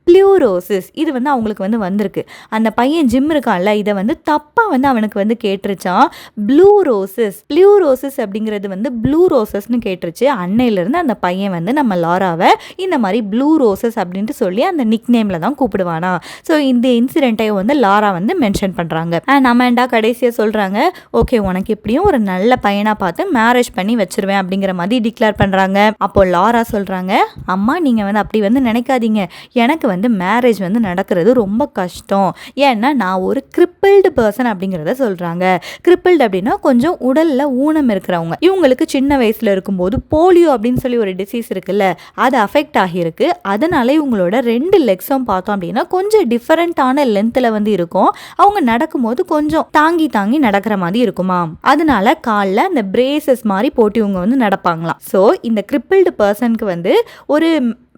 ப்ளூரோசிஸ். இது வந்து அவங்களுக்கு வந்து வந்திருக்கு. அந்த பையன் ஜிம் இருக்கான்ல, இதை வந்து தப்பாக வந்து அவனுக்கு வந்து கேட்டுருச்சான். ப்ளூரோசிஸ் அப்படிங்கிறது வந்து ப்ளூ ரோசஸ்ன்னு கேட்டுருச்சு. அன்னையிலேருந்து அந்த பையன் வந்து நம்ம லாராவை இந்த மாதிரி ப்ளூ ரோசஸ் அப்படின்ட்டு சொல்லி அந்த நிக் நேமில் தான் கூப்பிடுவானா. ஸோ இந்த இன்சிடென்ட்டை வந்து லாரா வந்து மென்ஷன் பண்ணுறாங்க. அண்ட் அமேண்டா கடைசியாக சொல்கிறாங்க, ஓகே உனக்கு எப்படியும் ஒரு நல்ல பையனாக பார்த்து மேரேஜ் பண்ணி வச்சிருவேன் அப்படிங்கிற மாதிரி டிக்ளேர் பண்ணுறாங்க. அப்போ லாரா சொல்கிறாங்க, அம்மா நீங்கள் வந்து அப்படி வந்து நினைக்காதீங்க, எனக்கு வந்து மேரேஜ் வந்து நடக்கிறது ரொம்ப கஷ்டம், ஏன்னா நான் ஒரு கிரிப்பிள்டு பர்சன் அப்படிங்கிறத சொல்கிறாங்க. கிரிப்பிள்டு அப்படின்னா கொஞ்சம் உடலில் ஊனம் இருக்கிறவங்க. இவங்களுக்கு சின்ன வயசில் இருக்கும்போது போலியோ அப்படின்னு சொல்லி ஒரு டிசீஸ் இருக்குல்ல, அது அஃபெக்ட் ஆகியிருக்கு. அதனால இவங்களோட 2 லெக்ஸும் பார்த்தோம் அப்படின்னா கொஞ்சம் டிஃபரெண்ட்டான லென்த்தில் வந்து இருக்கும். அவங்க நடக்கும்போது கொஞ்சம் தாங்கி நடக்கிற மாதிரி இருக்குமா, அதனால காலில் அந்த பிரேசஸ் மாதிரி போட்டு இவங்க வந்து நடப்பாங்களாம். ஸோ இந்த கிரிப்பிள்டு பர்சனுக்கு வந்து ஒரு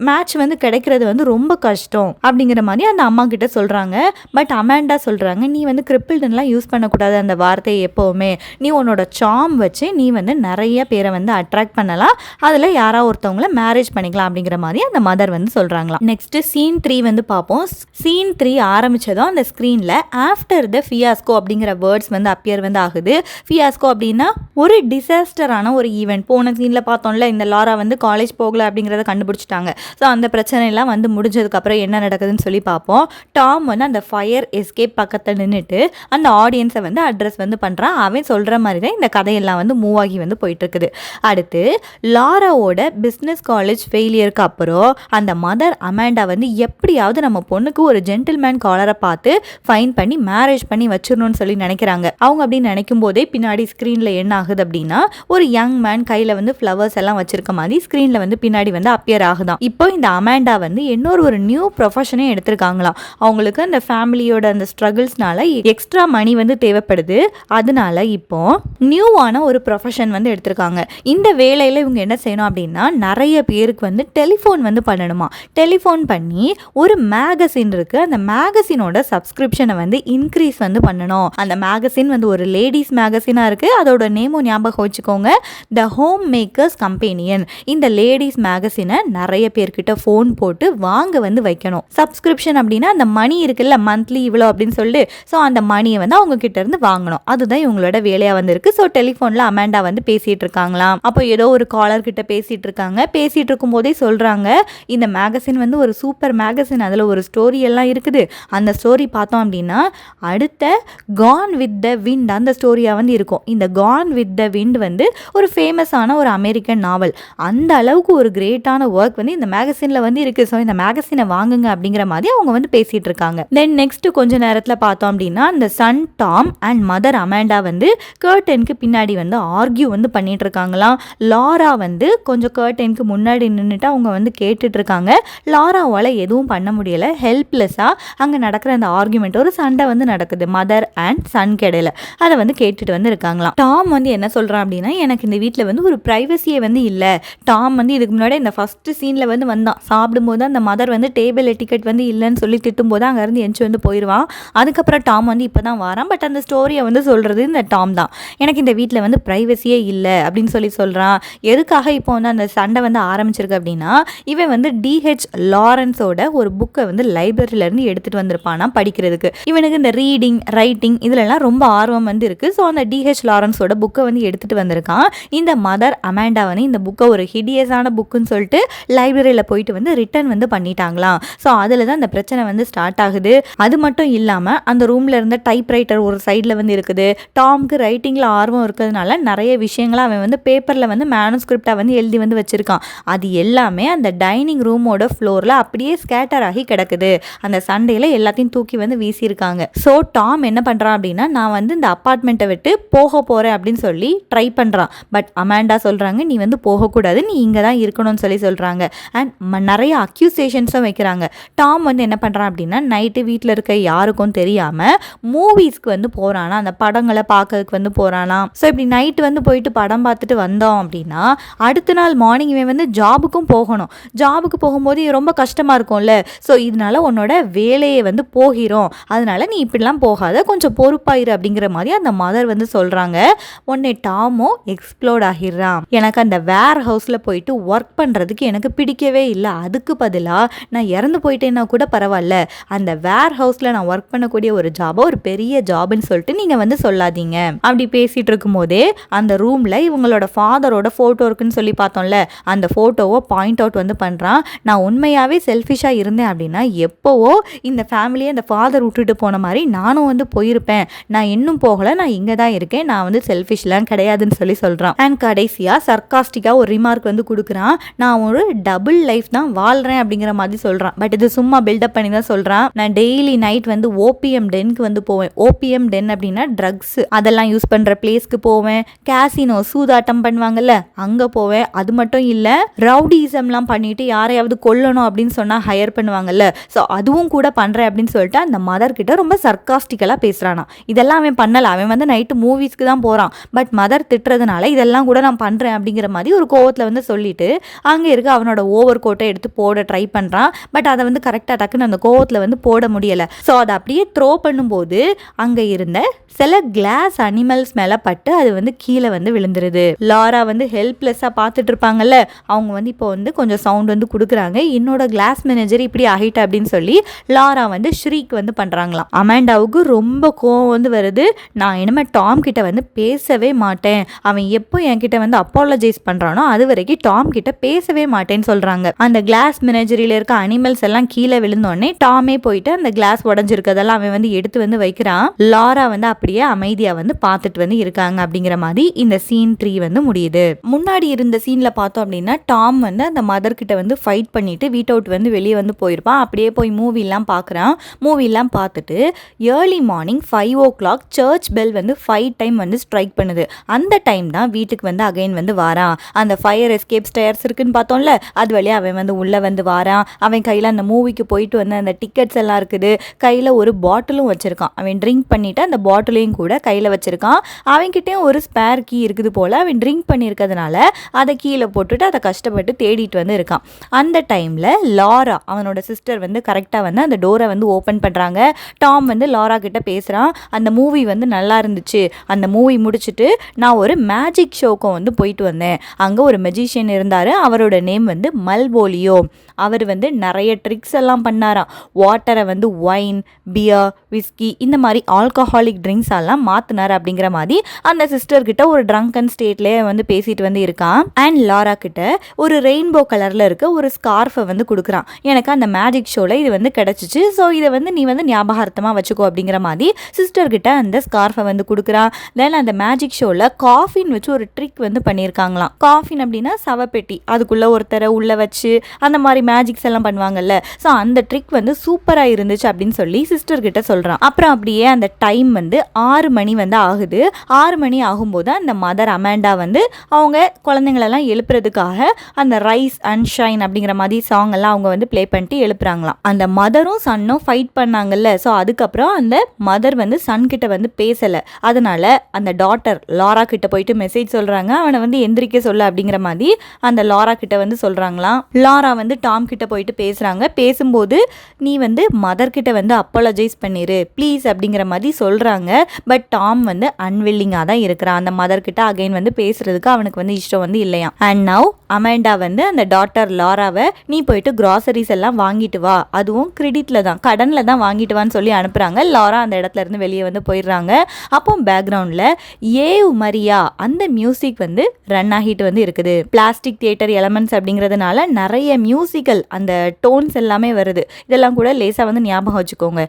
மேட்ச் வந்து கிடைக்கிறது வந்து ரொம்ப கஷ்டம் அப்படிங்கிற மாதிரி அந்த அம்மா கிட்ட சொல்கிறாங்க. பட் அமேண்டா சொல்கிறாங்க, நீ வந்து கிரிப்பிள்டுலாம் யூஸ் பண்ணக்கூடாது அந்த வார்த்தையை எப்போவுமே, நீ உன்னோட சார்ம் வச்சு நீ வந்து நிறைய பேரை வந்து அட்ராக்ட் பண்ணலாம், அதில் யாராவது ஒருத்தவங்கள மேரேஜ் பண்ணிக்கலாம் அப்படிங்கிற மாதிரி அந்த மதர் வந்து சொல்கிறாங்களாம். நெக்ஸ்ட்டு சீன் 3 வந்து பார்ப்போம். சீன் 3 ஆரம்பித்ததும் அந்த ஸ்க்ரீனில் ஆஃப்டர் த ஃபியாஸ்கோ அப்படிங்கிற வேர்ட்ஸ் வந்து அப்பியர் வந்து ஆகுது. ஃபியாஸ்கோ அப்படின்னா ஒரு டிசாஸ்டரான ஒரு ஈவெண்ட். போன சீனில் பார்த்தோம்ல, இந்த லாரா வந்து காலேஜ் போகல அப்படிங்கிறத கண்டுபிடிச்சிட்டாங்க. ஸோ அந்த பிரச்சனைலாம் வந்து முடிஞ்சதுக்கப்புறம் என்ன நடக்குதுன்னு சொல்லி பார்ப்போம். டாம் வந்து அந்த ஃபயர் எஸ்கேப் பக்கத்தில் நின்றுட்டு அந்த ஆடியன்ஸை வந்து அட்ரஸ் வந்து பண்ணுறான். அவன் சொல்கிற மாதிரி தான் இந்த கதையெல்லாம் வந்து மூவ் ஆகி வந்து போயிட்டுருக்குது. அடுத்து லாராவோட பிஸ்னஸ் காலேஜ் ஃபெயிலியருக்கு அப்புறம் அந்த மதர் அமேண்டா வந்து எப்படியாவது நம்ம பொண்ணுக்கு ஒரு ஜென்டில்மேன் காலரை பார்த்து ஃபைன் பண்ணி மேரேஜ் பண்ணி வச்சிடணும்னு சொல்லி நினைக்கிறாங்க. அவங்க அப்படின்னு நினைக்கும் போதே பின்னாடி ஸ்க்ரீனில் என்ன ஆகுது அப்படின்னா, ஒரு யங் மேன் கையில் வந்து ஃப்ளவர்ஸ் எல்லாம் வச்சிருக்க மாதிரி ஸ்க்ரீனில் வந்து பின்னாடி வந்து அப்பியர் ஆகுதான். இப்போ இந்த அமாண்டா வந்து ஒரு நியூ ப்ரொஃபஷனே எடுத்திருக்காங்களாம். அவங்களுக்கு அந்த ஃபேமிலியோட அந்த ஸ்ட்ரகிள்ஸ்னால எக்ஸ்ட்ரா மணி வந்து தேவைப்படுது. அதனால இப்போ நியூவான ஒரு ப்ரொஃபஷன் வந்து எடுத்திருக்காங்க. இந்த வேலையில் இவங்க என்ன செய்யணும் அப்படின்னா நிறைய பேருக்கு வந்து டெலிஃபோன் வந்து பண்ணணுமா. டெலிஃபோன் பண்ணி ஒரு மேகசின் இருக்குது, அந்த மேகசினோட சப்ஸ்கிரிப்ஷனை வந்து இன்க்ரீஸ் வந்து பண்ணணும். அந்த மேகசின் வந்து ஒரு லேடிஸ் மேகசினாக இருக்குது. அதோட நேமும் ஞாபகம் வச்சுக்கோங்க, த ஹோம் மேக்கர்ஸ் கம்பெனியன். இந்த லேடிஸ் மேகசினை நிறைய பேர்கிட்ட ஃபோன் போட்டு வாங்க வந்து வைக்கணும். சப்ஸ்கிரிப்ஷன் அப்படின்னா அந்த மணி இருக்குல்ல, மந்த்லி இவ்வளோ அப்படின்னு சொல்லி, ஸோ அந்த மணியை வந்து அவங்க கிட்ட இருந்து வாங்கணும். அதுதான் இவங்களோட வேலையாக வந்து இருக்கு. ஸோ டெலிஃபோனில் அமாண்டா வந்து பேசிட்டு இருக்காங்களாம். அப்போ ஏதோ ஒரு காலர் கிட்ட பேசிட்டு இருக்காங்க. பேசிட்டு இருக்கும் போதே சொல்றாங்க, இந்த மேகசின் வந்து ஒரு சூப்பர் மேகசின், அதில் ஒரு ஸ்டோரி எல்லாம் இருக்குது. அந்த ஸ்டோரி பார்த்தோம் அப்படின்னா அடுத்த கான் வித் த விண்ட் அந்த ஸ்டோரியாக வந்து இருக்கும். இந்த கான் வித் த விண்ட் வந்து ஒரு ஃபேமஸான ஒரு அமெரிக்கன் நாவல். அந்த அளவுக்கு ஒரு கிரேட்டான ஒர்க் வந்து இந்த மேகசினில் வந்து இருக்குது. ஸோ இந்த மேகசினை வாங்குங்க அப்படிங்கிற மாதிரி அவங்க வந்து பேசிகிட்டு இருக்காங்க. தென் நெக்ஸ்ட் கொஞ்ச நேரத்தில் பார்த்தோம் அப்படின்னா இந்த son Tom and mother Amanda வந்து கர்டனுக்கு பின்னாடி வந்து ஆர்கியூ வந்து பண்ணிட்டு இருக்காங்களாம். லாரா வந்து கொஞ்சம் கர்டனுக்கு முன்னாடி நின்றுட்டு அவங்க வந்து கேட்டுட்டு இருக்காங்க. லாராவால் எதுவும் பண்ண முடியலை, ஹெல்ப்லெஸ்ஸாக அங்கே நடக்கிற அந்த ஆர்கியூமெண்ட், ஒரு சண்டை வந்து நடக்குது மதர் அண்ட் சன் கிடையில. அதை வந்து கேட்டுட்டு வந்து இருக்காங்களாம். டாம் வந்து என்ன சொல்கிறான் அப்படின்னா, எனக்கு இந்த வீட்டில் வந்து ஒரு ப்ரைவசியே வந்து இல்லை. டாம் வந்து இதுக்கு முன்னாடி இந்த ஃபர்ஸ்ட் சீனில் வந்து வந்தான். சாப்பிடும்போது அந்த மதர் வந்து டேபிள் எட்டிக்கெட் வந்து இல்லைன்னு சொல்லி திட்டும்போது அங்கேருந்து எஞ்சி வந்து போயிடுவான். அதுக்கப்புறம் டாம் வந்து இப்போ தான் வரான். பட் அந்த ஸ்டோரியை வந்து சொல்கிறது இந்த டாம் தான். எனக்கு இந்த வீட்டில் வந்து ப்ரைவசியே இல்லை அப்படின்னு சொல்கிறான். எதுக்காக இப்போ வந்து அந்த சண்டை வந்து ஆரம்பிச்சிருக்கு அப்படின்னா, இவன் வந்து டிஹெச் லாரன்ஸோட ஒரு புக்கை வந்து லைப்ரரியிலேருந்து எடுத்துகிட்டு வந்திருப்பானா படிக்கிறதுக்கு. இவனுக்கு இந்த ரீடிங் ரைட்டிங் இதிலெல்லாம் ரொம்ப ஆர்வம் வந்து இருக்குது. ஸோ அந்த டிஹெச் லாரன்ஸோட புக்கை வந்து எடுத்துகிட்டு வந்திருக்கான். இந்த மதர் அமாண்டா வந்து இந்த புக்கை ஒரு ஹிடியஸான புக்குன்னு சொல்லிட்டு லைப்ரரியில் போயிட்டு வந்து ரிட்டர்ன் வந்து பண்ணிட்டாங்களாம். ஸோ அதில் தான் அந்த பிரச்சனை வந்து ஸ்டார்ட் ஆகுது. அது மட்டும் இல்லாமல் அந்த ரூமில் இருந்த டைப்ரைட்டர் ஒரு சைடில் வந்து இருக்குது. டாம்க்கு ரைட்டிங்கில் ஆர்வம் இருக்கிறதுனால நிறைய விஷயங்களை அவன் வந்து பேப்பரில் வந்து மேனுஸ்கிரிப்டாக வந்து எழுதி வந்து வச்சுருக்கான். அது எல்லாமே அந்த டைனிங் ரூமோட ஃப்ளோரில் அப்படியே ஸ்கேட்டர் ஆகி கிடக்குது. அந்த சண்டையில் எல்லாத்தையும் தூக்கி வந்து வீசியிருக்காங்க. ஸோ டாம் என்ன பண்ணுறான் அப்படின்னா, நான் வந்து இந்த அப்பார்ட்மெண்ட்டை விட்டு போக போகிறேன் அப்படின்னு சொல்லி ட்ரை பண்ணுறான். பட் அமாண்டா சொல்கிறாங்க, நீ வந்து போகக்கூடாது, நீ இங்கே தான் இருக்கணும்னு சொல்கிறாங்க. அண்ட் நிறைய அக்யூசேஷன்ஸும் வைக்கிறாங்க. டாம் வந்து என்ன பண்ணுறான் அப்படின்னா, நைட்டு வீட்டில் இருக்க யாருக்கும் தெரியாமல் மூவிஸ்க்கு வந்து போகிறானா, அந்த படங்களை பார்க்கறதுக்கு வந்து போகிறானா. ஸோ இப்படி நைட்டு வந்து போயிட்டு படம் பார்த்துட்டு வந்தோம் அப்படின்னா அடுத்த நாள் மார்னிங் இவன் வந்து ஜாபுக்கும் போகணும். ஜாபுக்கு போகும்போது ரொம்ப கஷ்டமாக இருக்கும்ல. ஸோ இதனால உன்னோட வேலையை வந்து போகிறோம், அதனால நீ இப்படிலாம் போகாத, கொஞ்சம் பொறுப்பாயிரு அப்படிங்கிற மாதிரி அந்த மதர் வந்து சொல்கிறாங்க. உடனே டாமோ எக்ஸ்ப்ளோர்ட் ஆகிடுறான். எனக்கு அந்த வேர் ஹவுஸில் போயிட்டு ஒர்க் பண்ணுறதுக்கு எனக்கு பிடிக்கவே இல்லை. அதுக்கு பதிலாக நான் இறந்து போயிட்டேன்னா கூட பரவாயில்ல, அந்த வேர் ஹவுஸில் நான் ஒர்க் பண்ணக்கூடிய ஒரு ஜாபை ஒரு பெரிய ஜாப்னு சொல்லிட்டு நீங்கள் வந்து சொல்லாதீங்க. அப்படி பேசிகிட்டு இருக்கும்போதே அந்த ரூமில் இவங்களோட ஃபாதரோட ஃபோட்டோ இருக்குன்னு சொல்லி பார்த்தோம்ல, அந்த ஃபோட்டோவை பாயிண்ட் அவுட் வந்து பண்ணுறான். நான் உண்மையாகவே செல்ஃபிஷாக இருந்தேன் அப்படின்னா எப்போவோ இந்த ஃபேமிலியை அந்த ஃபாதர் விட்டுட்டு போன மாதிரி நானும் வந்து போயிருப்பேன். நான் இன்னும் போகலை, நான் இங்கே தான் இருக்கேன், நான் வந்து செல்ஃபிஷ்லாம் கிடையாதுன்னு சொல்கிறான். அண்ட் கடைசியாக சர்காஸ்டிக்காக ஒரு ரிமார்க் வந்து கொடுக்குறான். நான் ஒரு டபுள் லைஃப் தான் வாழ்கிறேன் அப்படிங்கிற மாதிரி சொல்கிறான். பட் இது சும்மா பில்டப் பண்ணி தான் சொல்கிறான். நான் டெய்லி நைட் வந்து ஓபிஎம் டென்க்கு வந்து போவேன். ஓபிஎம் டென் அப்படின்னா ட்ரக்ஸ் அதெல்லாம் யூஸ் பண்ணுற பிளேஸ்க்கு போவேன். கேசினோ சூதாட்டம் பண்ணுவாங்கல்ல, அங்கே போவேன். அது மட்டும் இல்லை, ரவுடிசம்லாம் பண்ணிட்டு யாரையாவது கொல்லணும் அப்படின்னு சொன்னால் ஹையர் பண்ணுவாங்கல்ல, ஸோ அதுவும் கூட பண்ணுறேன் அப்படின்னு சொல்லிட்டு அந்த மதர் கிட்ட ரொம்ப சர்காஸ்டிக்கலாக பேசுகிறானா. இதெல்லாம் அவன் பண்ணலை, அவன் வந்து நைட்டு மூவிஸ்க்கு தான் போகிறான். பட் மதர் திட்டுறதுனால இதெல்லாம் கூட நான் பண்ணுறேன் அப்படிங்கிற மாதிரி ஒரு கோவத்தில் வந்து சொல்லிட்டு அங்கே இருக்க அவனோட ஓவர் கோட்டை எடுத்து போட ட்ரை பண்ணுறான். பட் அதை வந்து கரெக்டாக டக்குன்னு அந்த கோவத்தில் வந்து போட முடியலை. ஸோ அதை அப்படியே த்ரோ பண்ணும்போது அங்கே இருந்த சில கிளாஸ் அனிமல்ஸ் மேலே பட்டு அது வந்து கீழே வந்து விழுந்துருது. லாரா வந்து ஹெல்ப்லெஸ்ஸாக பார்த்துட்டு இருப்பாங்கல்ல, அவங்க வந்து இப்போ வந்து கொஞ்சம் சவுண்ட் வந்து கொடுக்குறாங்க. என்னோட கிளாஸ் மேனேஜர் இப்படி ஆகிட்ட அப்படின்னு சொல்லி லாரா வந்து ஷ்ரீக் வந்து பண்ணுறாங்களாம். அமாண்டாவுக்கு ரொம்ப கோவம் வந்து வருது. நான் இனிமேல் டாம் கிட்ட வந்து பேசவே மாட்டேன், அவன் எப்போ என்கிட்ட வந்து அப்பாலஜைஸ் பண்ணுறானோ அது வரைக்கும் டாம் கிட்ட பேசவே மாட்டேன்னு சொல்கிறாங்க. அந்த கிளாஸ் மேனேஜரியில் இருக்க அனிமல்ஸ் எல்லாம் கீழே விழுந்தோடனே டாமே போயிட்டு அந்த கிளாஸ் உடஞ்சிருக்கதெல்லாம் அவன் வந்து எடுத்து வந்து வைக்கிறான். லாரா வந்து அப்படியே அமைதியாக வந்து பார்த்துட்டு வந்து இருக்காங்க. அப்படிங்கிற மாதிரி இந்த சீன் 3 வந்து முடியுது. முன்னாடி இருந்த சீனில் பார்த்தோம் அப்படின்னா டாம் வந்து அந்த மதர் கிட்ட வந்து ஃபைட் பண்ணிட்டு வீட் அவுட் வந்து வெளியே வந்து போயிருப்பான். அப்படியே போய் மூவிலாம் பார்க்குறான். மூவிலாம் பார்த்துட்டு early morning 5 o'clock search bell வந்து 5 டைம் வந்து ஸ்ட்ரைக் பண்ணுது. அந்த டைம் தான் வீட்டுக்கு வந்து அகைன் வந்து வாரான். அந்த ஃபயர் எஸ்கேப் ஸ்டேர்ஸ் இருக்குன்னு பார்த்தோம்ல, அது வழியாக வழியாக அவன் வந்து உள்ளே வந்து வாரான். அவன் கையில் அந்த மூவிக்கு போயிட்டு வந்து அந்த டிக்கெட்ஸ் எல்லாம் இருக்குது. கையில் ஒரு பாட்டிலும் வச்சுருக்கான். அவன் ட்ரிங்க் பண்ணிவிட்டு அந்த பாட்டிலையும் கூட கையில் வச்சுருக்கான். அவன்கிட்டயும் ஒரு ஸ்பேர் கீ இருக்குது போல். அவன் ட்ரிங்க் பண்ணியிருக்கிறதுனால அதை கீழே போட்டுட்டு அதை கஷ்டப்பட்டு தேடிட்டு வந்து இருக்கான். அந்த டைமில் லாரா அவனோட சிஸ்டர் வந்து கரெக்டாக வந்து அந்த டோரை வந்து ஓப்பன் பண்ணுறாங்க. டாம் வந்து லாரா கிட்ட பேசுகிறான். அந்த மூவி வந்து நல்லா இருந்துச்சு. அந்த மூவி முடிச்சுட்டு நான் ஒரு மேஜிக் ஷோக்கும் வந்து போயிட்டு வந்தேன். அங்கே ஒரு மெஜிஷியன் இருந்தார். அவரோட நேம் வந்து மல்வோலியோ. அவர் வந்து நிறைய ட்ரிக்ஸ் எல்லாம் பண்ணாராம். வாட்டரை வந்து ஒயின், பியர், விஸ்கி இந்த மாதிரி ஆல்கஹாலிக் ட்ரிங்க்ஸ் எல்லாம் மாற்றினார் அப்படிங்கிற மாதிரி அந்த சிஸ்டர்கிட்ட ஒரு ட்ரங்கன் ஸ்டேட்லேயே வந்து பேசிட்டு வந்து இருக்கான். அண்ட் லாரா கிட்ட ஒரு ரெயின்போ கலரில் இருக்க ஒரு ஸ்கார்ஃபை வந்து கொடுக்குறான். எனக்கு அந்த மேஜிக் ஷோவில் இது வந்து கிடச்சிச்சு. ஸோ இதை வந்து நீ வந்து ஞாபகார்த்தமாக வச்சுக்கோ அப்படிங்கிற மாதிரி சிஸ்டர்கிட்ட அந்த ஸ்கார்ஃபை வந்து கொடுக்குறான். தென் அந்த மேஜிக் ஷோவில் காஃபின் வச்சு ஒரு ட்ரிக் வந்து பண்ணியிருக்காங்களாம். காஃபின் அப்படின்னா சவப்பெட்டி, அதுக்குள்ளே ஒருத்தரை உள்ளே வச்சு அந்த மாதிரி மேஜிக்ஸ் எல்லாம் பண்ணுவாங்கல்ல. ஸோ அந்த ட்ரிக் வந்து சூப்பராக இருந்துச்சு அப்படின்னு சொல்லி சிஸ்டர் கிட்ட சொல்கிறான். அப்புறம் அப்படியே அந்த டைம் வந்து 6 மணி வந்து ஆகுது. 6 மணி ஆகும்போது அந்த மதர் அமாண்டா வந்து அவங்க குழந்தைங்களெல்லாம் எழுப்புறதுக்காக அந்த ரைஸ் அண்ட் ஷைன் அப்படிங்கிற மாதிரி சாங் எல்லாம் அவங்க வந்து ப்ளே பண்ணிட்டு எழுப்புறாங்களாம். அந்த மதரும் சன்னும் ஃபைட் பண்ணாங்கல்ல. ஸோ அதுக்கப்புறம் அந்த மதர் வந்து சன் கிட்ட வந்து பேசலை. அதனால அந்த டாட்டர் லாரா கிட்ட போயிட்டு மெசேஜ் சொல்கிறாங்க. அவனை வந்து எந்திரிக்க சொல்ல அப்படிங்கிற மாதிரி அந்த லாரா கிட்ட வந்து சொல்கிறாங்களாம். லாரா வந்து டாம் கிட்ட போயிட்டு பேசுகிறாங்க. பேசும்போது நீ வந்து மதர் கிட்ட வந்து அப்பாலஜைஸ் பண்ணிரு ப்ளீஸ் அப்படிங்கிற மாதிரி சொல்கிறாங்க. பட் டாம் வந்து அன்வில்லிங்காக தான் இருக்கிறான். அந்த மதர் கிட்ட அகைன் வந்து பேசுறதுக்கு அவனுக்கு வந்து இஷ்டம் வந்து இல்லையா. அண்ட் நவ் அமாண்டா வந்து அந்த டாட்டர் லாராவை நீ போயிட்டு கிராசரிஸ் எல்லாம் வாங்கிட்டு வா, அதுவும் கிரெடிட்ல தான் கடனில் தான் வாங்கிட்டு வான்னு சொல்லி அனுப்புகிறாங்க. லாரா அந்த இடத்துல இருந்து வெளியே வந்து போயிடுறாங்க. அப்போ பேக்ரவுண்டில் ஏவ் மரியா அந்த மியூசிக் வந்து ரன் ஆகிட்டு வந்து இருக்குது. பிளாஸ்டிக் தியேட்டர் எலமெண்ட்ஸ் அப்படிங்கிறதுனால நிறைய மியூசிக்கல் அந்த டோன்ஸ் எல்லாமே வருது. இதெல்லாம் கூட லேசாக வந்து ஞாபகம் வச்சுக்கோங்க.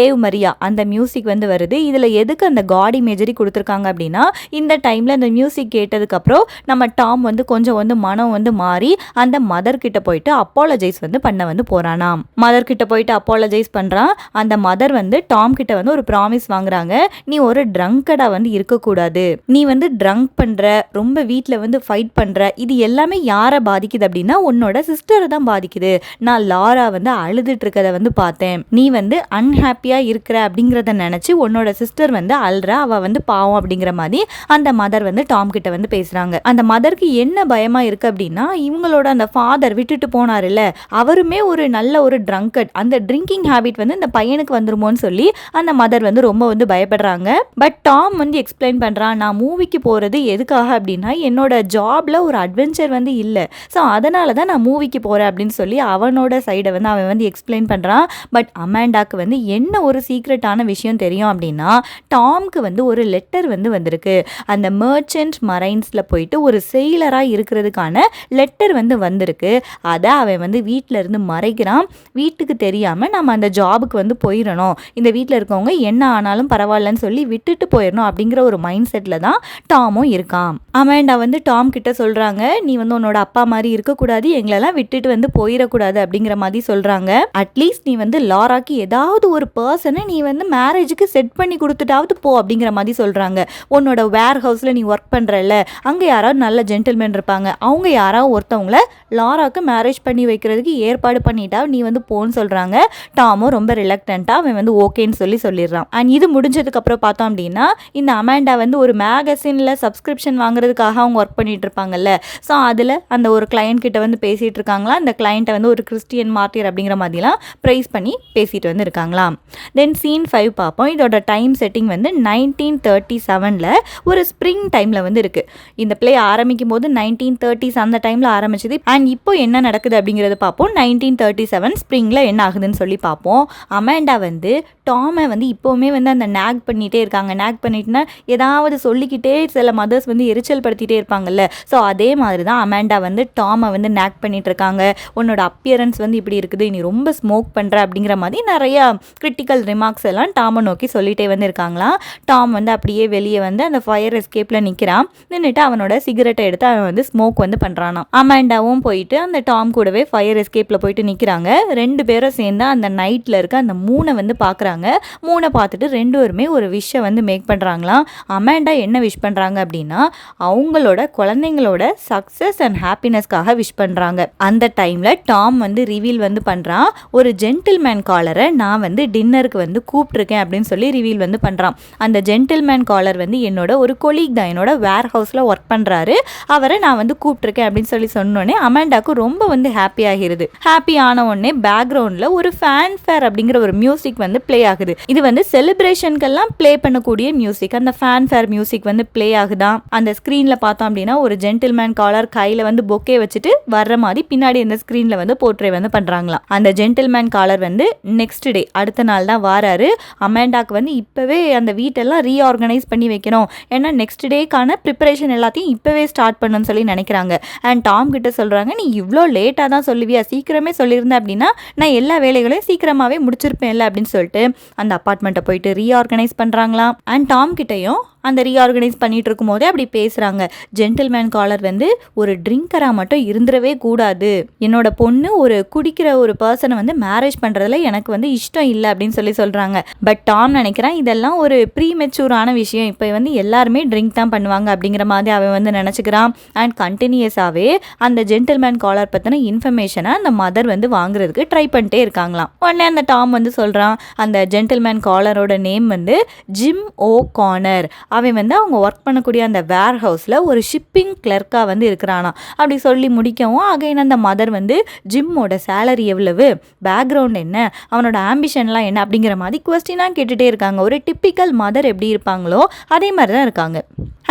ஏவ் மரியா அந்த மியூசிக் வந்து வருது. இதில் எதுக்கு அந்த காட் இமேஜரி கொடுத்துருக்காங்க அப்படின்னா இந்த டைமில் அந்த மியூசிக் கேட்டதுக்கப்புறம் நம்ம டாம் வந்து கொஞ்சம் வந்து மனம் வந்து மாறி அந்த மதர் கிட்ட போயிட்டு அப்பாலஜைஸ் வந்து பண்ண வந்து போகிறானாம். மதர் கிட்ட போயிட்டு அப்பாலஜைஸ் பண்ணுறான். அந்த மதர் வந்து டாம் கிட்ட வந்து ஒரு ப்ராமிஸ் வாங்குறாங்க. நீ ஒரு ட்ரங்கடாக வந்து இருக்கக்கூடாது. நீ வந்து ட்ரங்க் பண்ணுற, ரொம்ப வீட்டில் வந்து ஃபைட் பண்ணுற, இது எல்லாமே யாரை பாதிக்குது அப்படின்னா உன்னோட சிஸ்டரை தான் பாதிக்குது. நான் லாரா வந்து அழுதுட்டு இருக்கத வந்து பார்த்தேன். நீ வந்து அன்ஹாப்பியாக இருக்கிற அப்படிங்கிறத நினச்சி உன்னோட சிஸ்டர் வந்து அழுறா, அவள் வந்து பாவம் அப்படிங்கிற மாதிரி அந்த மதர் வந்து டாம் கிட்ட வந்து பேசுகிறாங்க. அந்த மதருக்கு என்ன பயமாக இருக்குது அப்படின்னா இவங்களோட அந்த ஃபாதர் விட்டுட்டு போனார்ல, அவருமே ஒரு நல்ல ஒரு ட்ரங்கட், அந்த ட்ரிங்கிங் ஹேபிட் வந்து இந்த பையனுக்கு வந்துருமோன்னு சொல்லி அந்த மதர் வந்து ரொம்ப வந்து பயப்படுறாங்க. பட் டாம் வந்து எக்ஸ்பிளைன் பண்ணுறான், நான் மூவிக்கு போகிறது எதுக்காக அப்படின்னா என்னோட ஜாப்ல ஒரு அட்வென்ச்சர் வந்து இல்லை. ஸோ அதனால தான் நான் மூவிக்கு போகிறேன் அப்படின்னு சொல்லி அவனோட சைடை வந்து அவன் வந்து எக்ஸ்பிளைன் பண்ணுறான். பட் அமாண்டாக்கு வந்து என்ன ஒரு சீக்ரெட்டான விஷயம் தெரியும் அப்படின்னா டாம்க்கு வந்து ஒரு லெட்டர் வந்து வந்திருக்கு. அந்த மர்ச்சன்ட் மரைன்ஸில் போயிட்டு ஒரு செயிலராக இருக்கிறதுக்கான லெட்டர் வந்து வந்திருக்கு. அதை அவன் வந்து வீட்டில் இருந்து மறைக்கிறான். வீட்டுக்கு தெரியாமல் நம்ம அந்த ஜாபுக்கு வந்து போயிடணும், இந்த வீட்டில் இருக்கவங்க என்ன ஆனாலும் பரவாயில்லன்னு சொல்லி விட்டுட்டு போயிடணும் அப்படிங்கிற ஒரு மைண்ட் செட்டில் தான் டாமும் இருக்கான். அமாண்டா வந்து டாம் கிட்ட சொல்கிறாங்க, நீ வந்து உன்னோட அப்பா மாதிரி இருக்கக்கூடாது, எங்களெல்லாம் விட்டுட்டு வந்து போயிடக்கூடாது அப்படிங்கிற மாதிரி சொல்கிறாங்க. அட்லீஸ்ட் நீ வந்து லாராக்கு ஏதாவது ஒரு பர்சனை நீ வந்து மேரேஜுக்கு செட் பண்ணி கொடுத்துட்டாவது போ அப்படிங்கிற மாதிரி சொல்கிறாங்க. உன்னோட வேர் ஹவுஸில் நீ ஒர்க் பண்ணுறல, அங்கே யாராவது நல்ல ஜென்டில்மேன் இருப்பாங்க, அவங்க யாராவது ஒருத்தவங்கள லாராக்கு மேரேஜ் பண்ணி வைக்கிறதுக்கு ஏற்பாடு பண்ணிட்டா நீ வந்து போன்னு சொல்கிறாங்க. டாமும் ரொம்ப ரிலக்டண்ட்டாக அவன் வந்து ஓகேன்னு சொல்லிடுறான். அண்ட் இது முடிஞ்சதுக்கப்புறம் பார்த்தோம் அப்படின்னா இந்த அமாண்டா வந்து ஒரு மேகசினில் சப்ஸ்கிரிப்ஷன் வாங்குறதுக்காக அவங்க ஒர்க் பண்ணிட்டு இருப்பாங்கல்ல. ஸோ அதில் அந்த ஒரு கிளையண்ட் கிட்ட வந்து பேசிகிட்டு இருக்காங்களா. அந்த கிளையண்ட்டை வந்து ஒரு கிறிஸ்டியன் மார்ட்டியர் அப்படிங்கிற மாதிரிலாம் ப்ரைஸ் பண்ணி பேசிட்டு வந்து இருக்காங்களாம். தென் சீன் 5 பார்ப்போம். இதோட டைம் செட்டிங் வந்து 1937 ஒரு ஸ்ப்ரிங் டைமில் வந்து இருக்குது. இந்த பிளே ஆரம்பிக்கும் போது 1930s அந்த டைமில் ஆரம்பிச்சது. அண்ட் இப்போ என்ன நடக்குது அப்படிங்கிறத பார்ப்போம். 1937 ஸ்ப்ரிங்கில் என்ன ஆகுதுன்னு சொல்லி பார்ப்போம். அமாண்டா வந்து டாமை வந்து இப்போவுமே வந்து அந்த நேக் பண்ணிகிட்டே இருக்காங்க. நேக் பண்ணிட்டுனா ஏதாவது சொல்லிக்கிட்டே சில மதர்ஸ் வந்து எரிச்சல் படுத்திகிட்டே இருப்பாங்கல்ல. ஸோ அதே மாதிரி தான் அமாண்டா வந்து டாமை வந்து நேக் பண்ணிட்டு இருக்காங்க. உன்னோட அப்பியரன்ஸ் வந்து இப்படி இருக்குது, நீ ரொம்ப ஸ்மோக் பண்ணுற அப்படிங்கிற மாதிரி நிறையா கிரிட்டிக்கல் ரிமார்க்ஸ் எல்லாம் டாமை நோக்கி சொல்லிகிட்டே வந்து இருக்காங்களாம். டாம் வந்து அப்படியே வெளியே வந்து அந்த ஃபயர் எஸ்கேப்பில் நிற்கிறான். நின்றுட்டு அவனோட சிகரெட்டை எடுத்து அவன் வந்து ஸ்மோக் வந்து பண்ணுறானாம். அமாண்டாவும் போயிட்டு அந்த டாம் கூடவே ஃபயர் எஸ்கேப்பில் போயிட்டு நிற்கிறாங்க. 2 பேரும் சேர்ந்து அந்த நைட்டில் இருக்க அந்த மூனை வந்து பார்க்குறாங்க. மூனை பார்த்துட்டு 2 பேருமே ஒரு விஷை வந்து மேக் பண்ணுறாங்களாம். அமாண்டா என்ன விஷ் பண்ணுறாங்க அப்படின்னா அவங்களோட குழந்தைங்களோட சக்ஸஸ் அண்ட் ஹாப்பினஸ்க்காக விஷ் பண்ணுறாங்க. பண்ணுறாங்க. அந்த டைமில் டாம் வந்து ரிவீல் வந்து பண்ணுறான், ஒரு ஜென்டில்மேன் காலரை நான் வந்து டின்னருக்கு வந்து கூப்பிட்ருக்கேன் அப்படின்னு சொல்லி ரிவீல் வந்து பண்ணுறான். அந்த ஜென்டில்மேன் காலர் வந்து என்னோட ஒரு கொலீக் தான், என்னோட வேர் ஹவுஸில் ஒர்க் பண்ணுறாரு, அவரை நான் வந்து கூப்பிட்ருக்கேன் அப்படின்னு சொல்லி சொன்னோடனே அமாண்டாக்கு ரொம்ப வந்து ஹாப்பி ஆகிருது. ஹாப்பி ஆன உடனே பேக்ரவுண்டில் ஒரு ஃபேன்ஃபேர் அப்படிங்கிற ஒரு மியூசிக் வந்து ப்ளே ஆகுது. இது வந்து செலிப்ரேஷனுக்கெல்லாம் ப்ளே பண்ணக்கூடிய மியூசிக். அந்த ஃபேன்ஃபேர் மியூசிக் வந்து ப்ளே ஆகுதான். அந்த ஸ்க்ரீனில் பார்த்தோம் அப்படின்னா ஒரு ஜென்டில்மேன் காலர் கையில் வந்து பொக்கே வச்சுட்டு வர்ற மாதிரி பின்னாடி இந்த ஸ்க்ரீனில் வந்து போர்ட்ரே வந்து பண்ணுறாங்களாம். அந்த ஜென்டில்மேன் காலர் வந்து நெக்ஸ்ட் டே அடுத்த நாள் தான் வாராரு. அமாண்டாக்கு வந்து இப்போவே அந்த வீட்டெல்லாம் ரீஆர்கனைஸ் பண்ணி வைக்கணும், ஏன்னா நெக்ஸ்ட் டேக்கான ப்ரிப்பரேஷன் எல்லாத்தையும் இப்போவே ஸ்டார்ட் பண்ணணும்னு சொல்லி நினைக்கிறாங்க. அண்ட் டாம் கிட்ட சொல்கிறாங்க, நீ இவ்வளோ லேட்டாக தான் சொல்லுவியா, சீக்கிரமே சொல்லியிருந்தேன் அப்படின்னா நான் எல்லா வேலைகளையும் சீக்கிரமாகவே முடிச்சிருப்பேன்ல அப்படின்னு சொல்லிட்டு அந்த அப்பார்ட்மெண்ட்டை போயிட்டு ரீஆர்கனைஸ் பண்ணுறாங்களாம். அண்ட் டாம் கிட்டையும் அந்த ரீஆர்கனைஸ் பண்ணிட்டு இருக்கும் போதே அப்படி பேசுகிறாங்க. ஜென்டில்மேன் காலர் வந்து ஒரு ட்ரிங்கராக மட்டும் இருந்துடவே கூடாது, என்னோட பொண்ணு ஒரு குடிக்கிற ஒரு பர்சனை வந்து மேரேஜ் பண்ணுறதுல எனக்கு வந்து இஷ்டம் இல்லை அப்படின்னு சொல்லி சொல்கிறாங்க. பட் டாம் நினைக்கிறான் இதெல்லாம் ஒரு ப்ரீமெச்சூரான விஷயம், இப்போ வந்து எல்லாருமே ட்ரிங்க் தான் பண்ணுவாங்க அப்படிங்கிற மாதிரி அவன் வந்து நினச்சிக்கிறான். அண்ட் கண்டினியூஸாகவே அந்த ஜென்டில்மேன் காலர் பற்றின இன்ஃபர்மேஷனை அந்த மதர் வந்து வாங்குறதுக்கு ட்ரை பண்ணிட்டே இருக்காங்களாம். உடனே அந்த டாம் வந்து சொல்கிறான், அந்த ஜென்டில்மேன் காலரோட நேம் வந்து ஜிம் ஓ கானர், அவன் வந்து அவங்க ஒர்க் பண்ணக்கூடிய அந்த வேர் ஹவுஸில் ஒரு ஷிப்பிங் கிளர்க்காக வந்து இருக்கிறானா. அப்படி சொல்லி முடிக்கவும் அகைன் அந்த மதர் வந்து ஜிம்மோட சேலரி எவ்வளவு, பேக்ரவுண்ட் என்ன, அவனோட ஆம்பிஷன்லாம் என்ன அப்படிங்கிற மாதிரி குவஸ்டினாக கேட்டுகிட்டே இருக்காங்க. ஒரு டிப்பிக்கல் மதர் எப்படி இருப்பாங்களோ அதே மாதிரி தான் இருக்காங்க.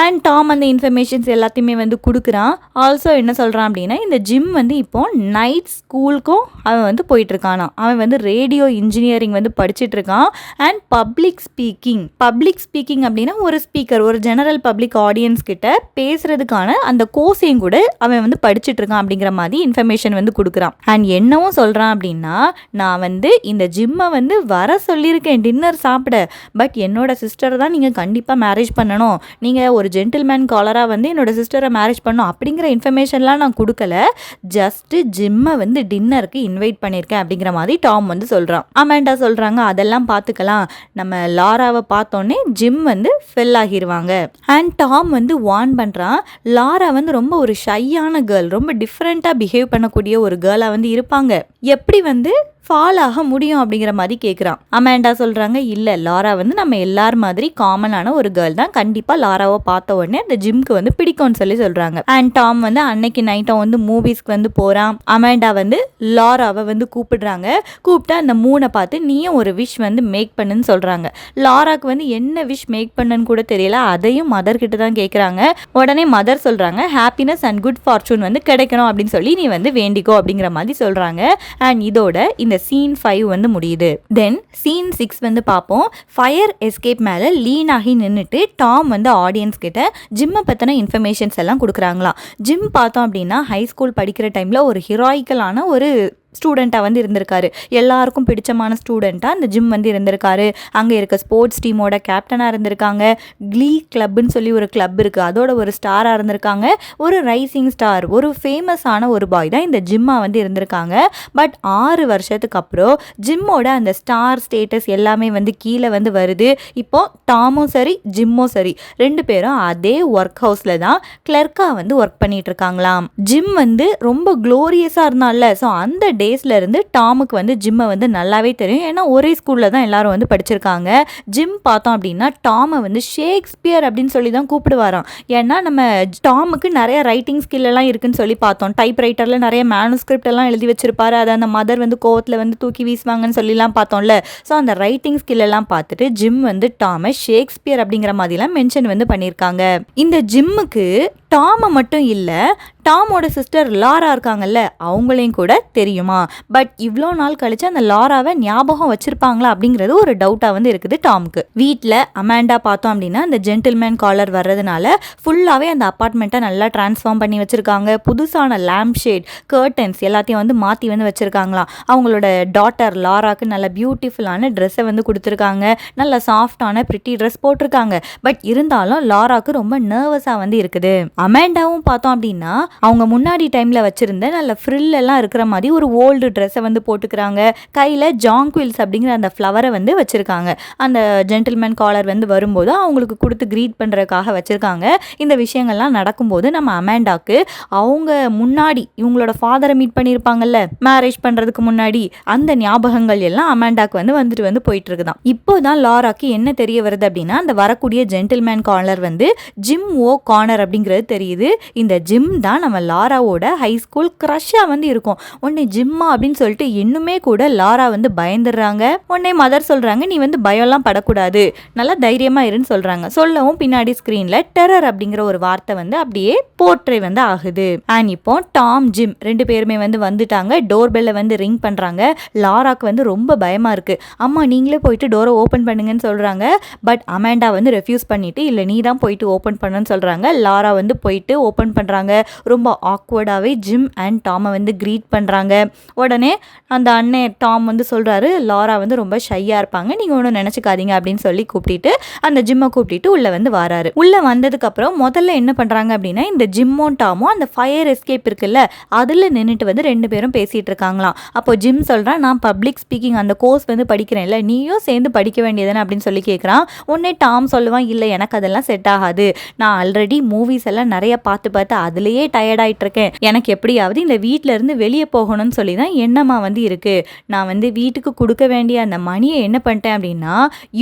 அண்ட் டாம் அந்த இன்ஃபர்மேஷன்ஸ் எல்லாத்தையுமே வந்து கொடுக்குறான். ஆல்சோ என்ன சொல்கிறான் அப்படின்னா, இந்த ஜிம் வந்து இப்போ நைட் ஸ்கூலுக்கும் அவன் வந்து போயிட்டுருக்கானா. அவன் வந்து ரேடியோ இன்ஜினியரிங் வந்து படிச்சுட்ருக்கான். அண்ட் பப்ளிக் ஸ்பீக்கிங் அப்படின்னா ஒரு ஸ்பீக்கர், ஒரு ஜெனரல் பப்ளிக் ஆடியன்ஸ் கிட்ட பேசுறதுக்கான அந்த கோர்ஸையும் கூட அவன் வந்து படிச்சுட்டு இருக்கான் அப்படிங்கிற மாதிரி இன்ஃபர்மேஷன் வந்து கொடுக்குறான். அண்ட் என்னவும் சொல்கிறான் அப்படின்னா, நான் வந்து இந்த ஜிம்மை வந்து வர சொல்லியிருக்கேன் டின்னர் சாப்பிட, பட் என்னோட சிஸ்டரை தான் நீங்கள் கண்டிப்பாக மேரேஜ் பண்ணணும், நீங்கள் ஒரு ஜென்டில்மேன் காலராக வந்து என்னோட சிஸ்டரை மேரேஜ் பண்ணணும் அப்படிங்கிற இன்ஃபர்மேஷன்லாம் நான் கொடுக்கல, ஜஸ்ட்டு ஜிம்மை வந்து டின்னருக்கு இன்வைட் பண்ணியிருக்கேன் அப்படிங்கிற மாதிரி டாம் வந்து சொல்கிறான். அமாண்டா சொல்கிறாங்க, அதெல்லாம் பார்த்துக்கலாம், நம்ம லாராவை பார்த்தோன்னே ஜிம் வந்து ஃபெல் ஆகிடுவாங்க. அண்ட் டாம் வந்து வார்ன் பண்ணுறான், லாரா வந்து ரொம்ப ஒரு ஷையான கேர்ள், ரொம்ப டிஃப்ரெண்ட்டாக பிஹேவ் பண்ணக்கூடிய ஒரு கேர்ளாக வந்து இருப்பாங்க, எப்படி வந்து ஃபால் ஆக முடியும் அப்படிங்கிற மாதிரி கேட்குறான். அமாண்டா சொல்கிறாங்க, இல்லை லாரா வந்து நம்ம எல்லார் மாதிரி காமனான ஒரு கேர்ள் தான், கண்டிப்பாக லாராவை பார்த்த உடனே அந்த ஜிம்க்கு வந்து பிடிக்கும்னு சொல்லி சொல்கிறாங்க. அண்ட் டாம் வந்து அன்னைக்கு நைட்டம் வந்து மூவிஸ்க்கு வந்து போகிறான். அமாண்டா வந்து லாராவை வந்து கூப்பிடுறாங்க. கூப்பிட்டு அந்த மூனை பார்த்து நீயும் ஒரு விஷ் வந்து மேக் பண்ணுன்னு சொல்கிறாங்க. லாராக்கு வந்து என்ன விஷ் மேக் பண்ணுன்னு கூட தெரியல, அதையும் மதர் கிட்ட தான் கேட்குறாங்க. உடனே மதர் சொல்கிறாங்க, ஹாப்பினஸ் அண்ட் குட் ஃபார்ச்சூன் வந்து கிடைக்கணும் அப்படின்னு சொல்லி நீ வந்து வேண்டிக்கோ அப்படிங்கிற மாதிரி சொல்கிறாங்க. அண்ட் இதோட இந்த சீன் 5 வந்து முடியுது. தென் சீன் 6 வந்து பார்ப்போம். ஃபயர் எஸ்கேப் மேலே லீன் ஆகி நின்றுட்டு டாம் வந்து ஆடியன்ஸ் கிட்ட ஜிம்மை பற்றின இன்ஃபர்மேஷன்ஸ் எல்லாம் கொடுக்குறாங்களாம். ஜிம் பார்த்தோம் அப்படின்னா ஹை ஸ்கூல் படிக்கிற டைமில் ஒரு ஹீரோயிக்கலான ஒரு ஸ்டூடெண்ட்டாக வந்து இருந்திருக்காரு. எல்லாருக்கும் பிடிச்சமான ஸ்டூடெண்ட்டாக அந்த ஜிம் வந்து இருந்திருக்காரு. அங்கே இருக்க ஸ்போர்ட்ஸ் டீமோட கேப்டனாக இருந்திருக்காங்க. க்ளீ கிளப்னு சொல்லி ஒரு கிளப் இருக்குது, அதோட ஒரு ஸ்டாராக இருந்திருக்காங்க. ஒரு ரைசிங் ஸ்டார், ஒரு ஃபேமஸான ஒரு பாய் தான் இந்த ஜிம்மாக வந்து இருந்திருக்காங்க. பட் 6 வருஷத்துக்கு அப்புறம் ஜிம்மோட அந்த ஸ்டார் ஸ்டேட்டஸ் எல்லாமே வந்து கீழே வந்து வருது. இப்போ டாமும் சரி ஜிம்மும் சரி 2 பேரும் அதே ஒர்க் ஹவுஸில் தான் கிளர்க்காக வந்து ஒர்க் பண்ணிட்டு இருக்காங்களாம். ஜிம் வந்து ரொம்ப க்ளோரியஸாக இருந்தால, ஸோ அந்த டேஸ்ல இருந்து டாமுக்கு வந்து ஜிம்மை வந்து நல்லாவே தெரியும். ஏன்னா ஒரே ஸ்கூலில் தான் எல்லாரும் வந்து படிச்சிருக்காங்க. ஜிம் பார்த்தோம் அப்படின்னா டாமை வந்து ஷேக்ஸ்பியர் அப்படின்னு சொல்லி தான் கூப்பிடுவாராம். ஏன்னா நம்ம டாமுக்கு நிறைய ரைட்டிங் ஸ்கில் எல்லாம் இருக்குன்னு சொல்லி பார்த்தோம். டைப் ரைட்டரில் நிறைய மேனுஸ்கிரிப்ட் எல்லாம் எழுதி வச்சிருப்பாரு. அதை அந்த மதர் வந்து கோவத்தில் வந்து தூக்கி வீசுவாங்கன்னு சொல்லிலாம் பார்த்தோம்ல. ஸோ அந்த ரைட்டிங் ஸ்கில் எல்லாம் பார்த்துட்டு ஜிம் வந்து டாமை ஷேக்ஸ்பியர் அப்படிங்கிற மாதிரிலாம் மென்ஷன் வந்து பண்ணியிருக்காங்க. இந்த ஜிம்முக்கு டாமை மட்டும் இல்லை, டாமோட சிஸ்டர் லாரா இருக்காங்கல்ல, அவங்களையும் கூட தெரியுமா. பட் இவ்வளோ நாள் கழிச்சு அந்த லாராவை ஞாபகம் வச்சிருப்பாங்களா அப்படிங்கிறது ஒரு டவுட்டாக வந்து இருக்குது டாமுக்கு. வீட்டில் அமாண்டா பார்த்தோம் அப்படின்னா அந்த ஜென்டில்மேன் காலர் வர்றதுனால ஃபுல்லாகவே அந்த அப்பார்ட்மெண்ட்டை நல்லா டிரான்ஸ்ஃபார்ம் பண்ணி வச்சுருக்காங்க. புதுசான லேம்ப் ஷேட், கர்டன்ஸ் எல்லாத்தையும் வந்து மாற்றி வந்து வச்சுருக்காங்களாம். அவங்களோட டாட்டர் லாராக்கு நல்ல பியூட்டிஃபுல்லான ட்ரெஸ்ஸை வந்து கொடுத்துருக்காங்க. நல்ல சாஃப்டான பிரிட்டி ட்ரெஸ் போட்டிருக்காங்க. பட் இருந்தாலும் லாராக்கு ரொம்ப நர்வஸாக வந்து இருக்குது. அமேண்டாவும் பார்த்தோம் அப்படின்னா அவங்க முன்னாடி டைமில் வச்சுருந்த நல்ல ஃப்ரில் எல்லாம் இருக்கிற மாதிரி ஒரு ஓல்டு ட்ரெஸ்ஸை வந்து போட்டுக்கிறாங்க. கையில் ஜாங்குவில்ஸ் அப்படிங்கிற அந்த ஃப்ளவரை வந்து வச்சுருக்காங்க. அந்த ஜென்டில்மேன் காலர் வந்து வரும்போது அவங்களுக்கு கொடுத்து க்ரீட் பண்ணுறதுக்காக வச்சுருக்காங்க. இந்த விஷயங்கள்லாம் நடக்கும்போது நம்ம அமேண்டாக்கு அவங்க முன்னாடி இவங்களோட ஃபாதரை மீட் பண்ணியிருப்பாங்கல்ல மேரேஜ் பண்ணுறதுக்கு முன்னாடி, அந்த ஞாபகங்கள் எல்லாம் அமேண்டாக்கு வந்து வந்துட்டு போயிட்டு இருக்குதான். இப்போ தான் லாராக்கு என்ன தெரிய வருது அப்படின்னா, அந்த வரக்கூடிய ஜென்டில்மேன் கார்னர் வந்து ஜிம் ஓ கார்னர் அப்படிங்கிறது தெரியுது. இந்த ஜிம் தான் நம்ம லாராவோட ஹை ஸ்கூல் க்ரஷ்ஷாக வந்து இருக்கும். உடனே ஜிம்மா அப்படின்னு சொல்லிட்டு இன்னுமே கூட லாரா வந்து பயந்துடுறாங்க. உடனே மதர் சொல்கிறாங்க, நீ வந்து பயம்லாம் படக்கூடாது, நல்லா தைரியமாக இருன்னு சொல்கிறாங்க. சொல்லவும் பின்னாடி ஸ்க்ரீனில் டெரர் அப்படிங்கிற ஒரு வார்த்தை வந்து அப்படியே போர்ட்ரே வந்து ஆகுது. அண்ட் இப்போ டாம் ஜிம் ரெண்டு பேருமே வந்து வந்துட்டாங்க. டோர் பெல்லை வந்து ரிங் பண்ணுறாங்க. லாராக்கு வந்து ரொம்ப பயமாக இருக்குது. அம்மா நீங்களே போயிட்டு டோரை ஓப்பன் பண்ணுங்கன்னு சொல்கிறாங்க. பட் அமேண்டா வந்து ரெஃப்யூஸ் பண்ணிவிட்டு இல்லை நீ தான் போயிட்டு ஓப்பன் பண்ணுன்னு சொல்கிறாங்க. லாரா வந்து போயிட்டு ஓப்பன் பண்ணுறாங்க. ரொம்ப ஆக்வர்டாகவே ஜிம் அண்ட் டாமை வந்து க்ரீட் பண்ணுறாங்க. உடனே அந்த அண்ணன் டாம் வந்து சொல்கிறாரு, லாரா வந்து ரொம்ப ஷையாக இருப்பாங்க, நீங்கள் ஒன்றும் நினச்சிக்காதீங்க அப்படின்னு சொல்லி கூப்பிட்டு அந்த ஜிம்மை கூப்பிட்டு உள்ளே வந்து வராரு. உள்ளே வந்ததுக்கப்புறம் முதல்ல என்ன பண்ணுறாங்க அப்படின்னா, இந்த ஜிம்மும் டாமும் அந்த ஃபயர் எஸ்கேப் இருக்குல்ல அதில் நின்றுட்டு வந்து ரெண்டு பேரும் பேசிகிட்டு இருக்காங்களாம். அப்போ ஜிம் சொல்கிறான், நான் பப்ளிக் ஸ்பீக்கிங் அந்த கோர்ஸ் வந்து படிக்கிறேன்ல, நீயும் சேர்ந்து படிக்க வேண்டியதுன்னு அப்படின்னு சொல்லி கேட்குறான். உடனே டாம் சொல்லுவான், இல்லை எனக்கு அதெல்லாம் செட் ஆகாது, நான் ஆல்ரெடி மூவிஸ் எல்லாம் நிறைய பார்த்து அதுலேயே டயர்டாயிட்டு இருக்கேன், எனக்கு எப்படியாவது இந்த வீட்டில இருந்து வெளியே போகணும்னு சொல்லி தான் எண்ணமா வந்து இருக்கு. நான் வந்து வீட்டுக்கு கொடுக்க வேண்டிய அந்த மணியை என்ன பண்ணிட்டேன் அப்படின்னா,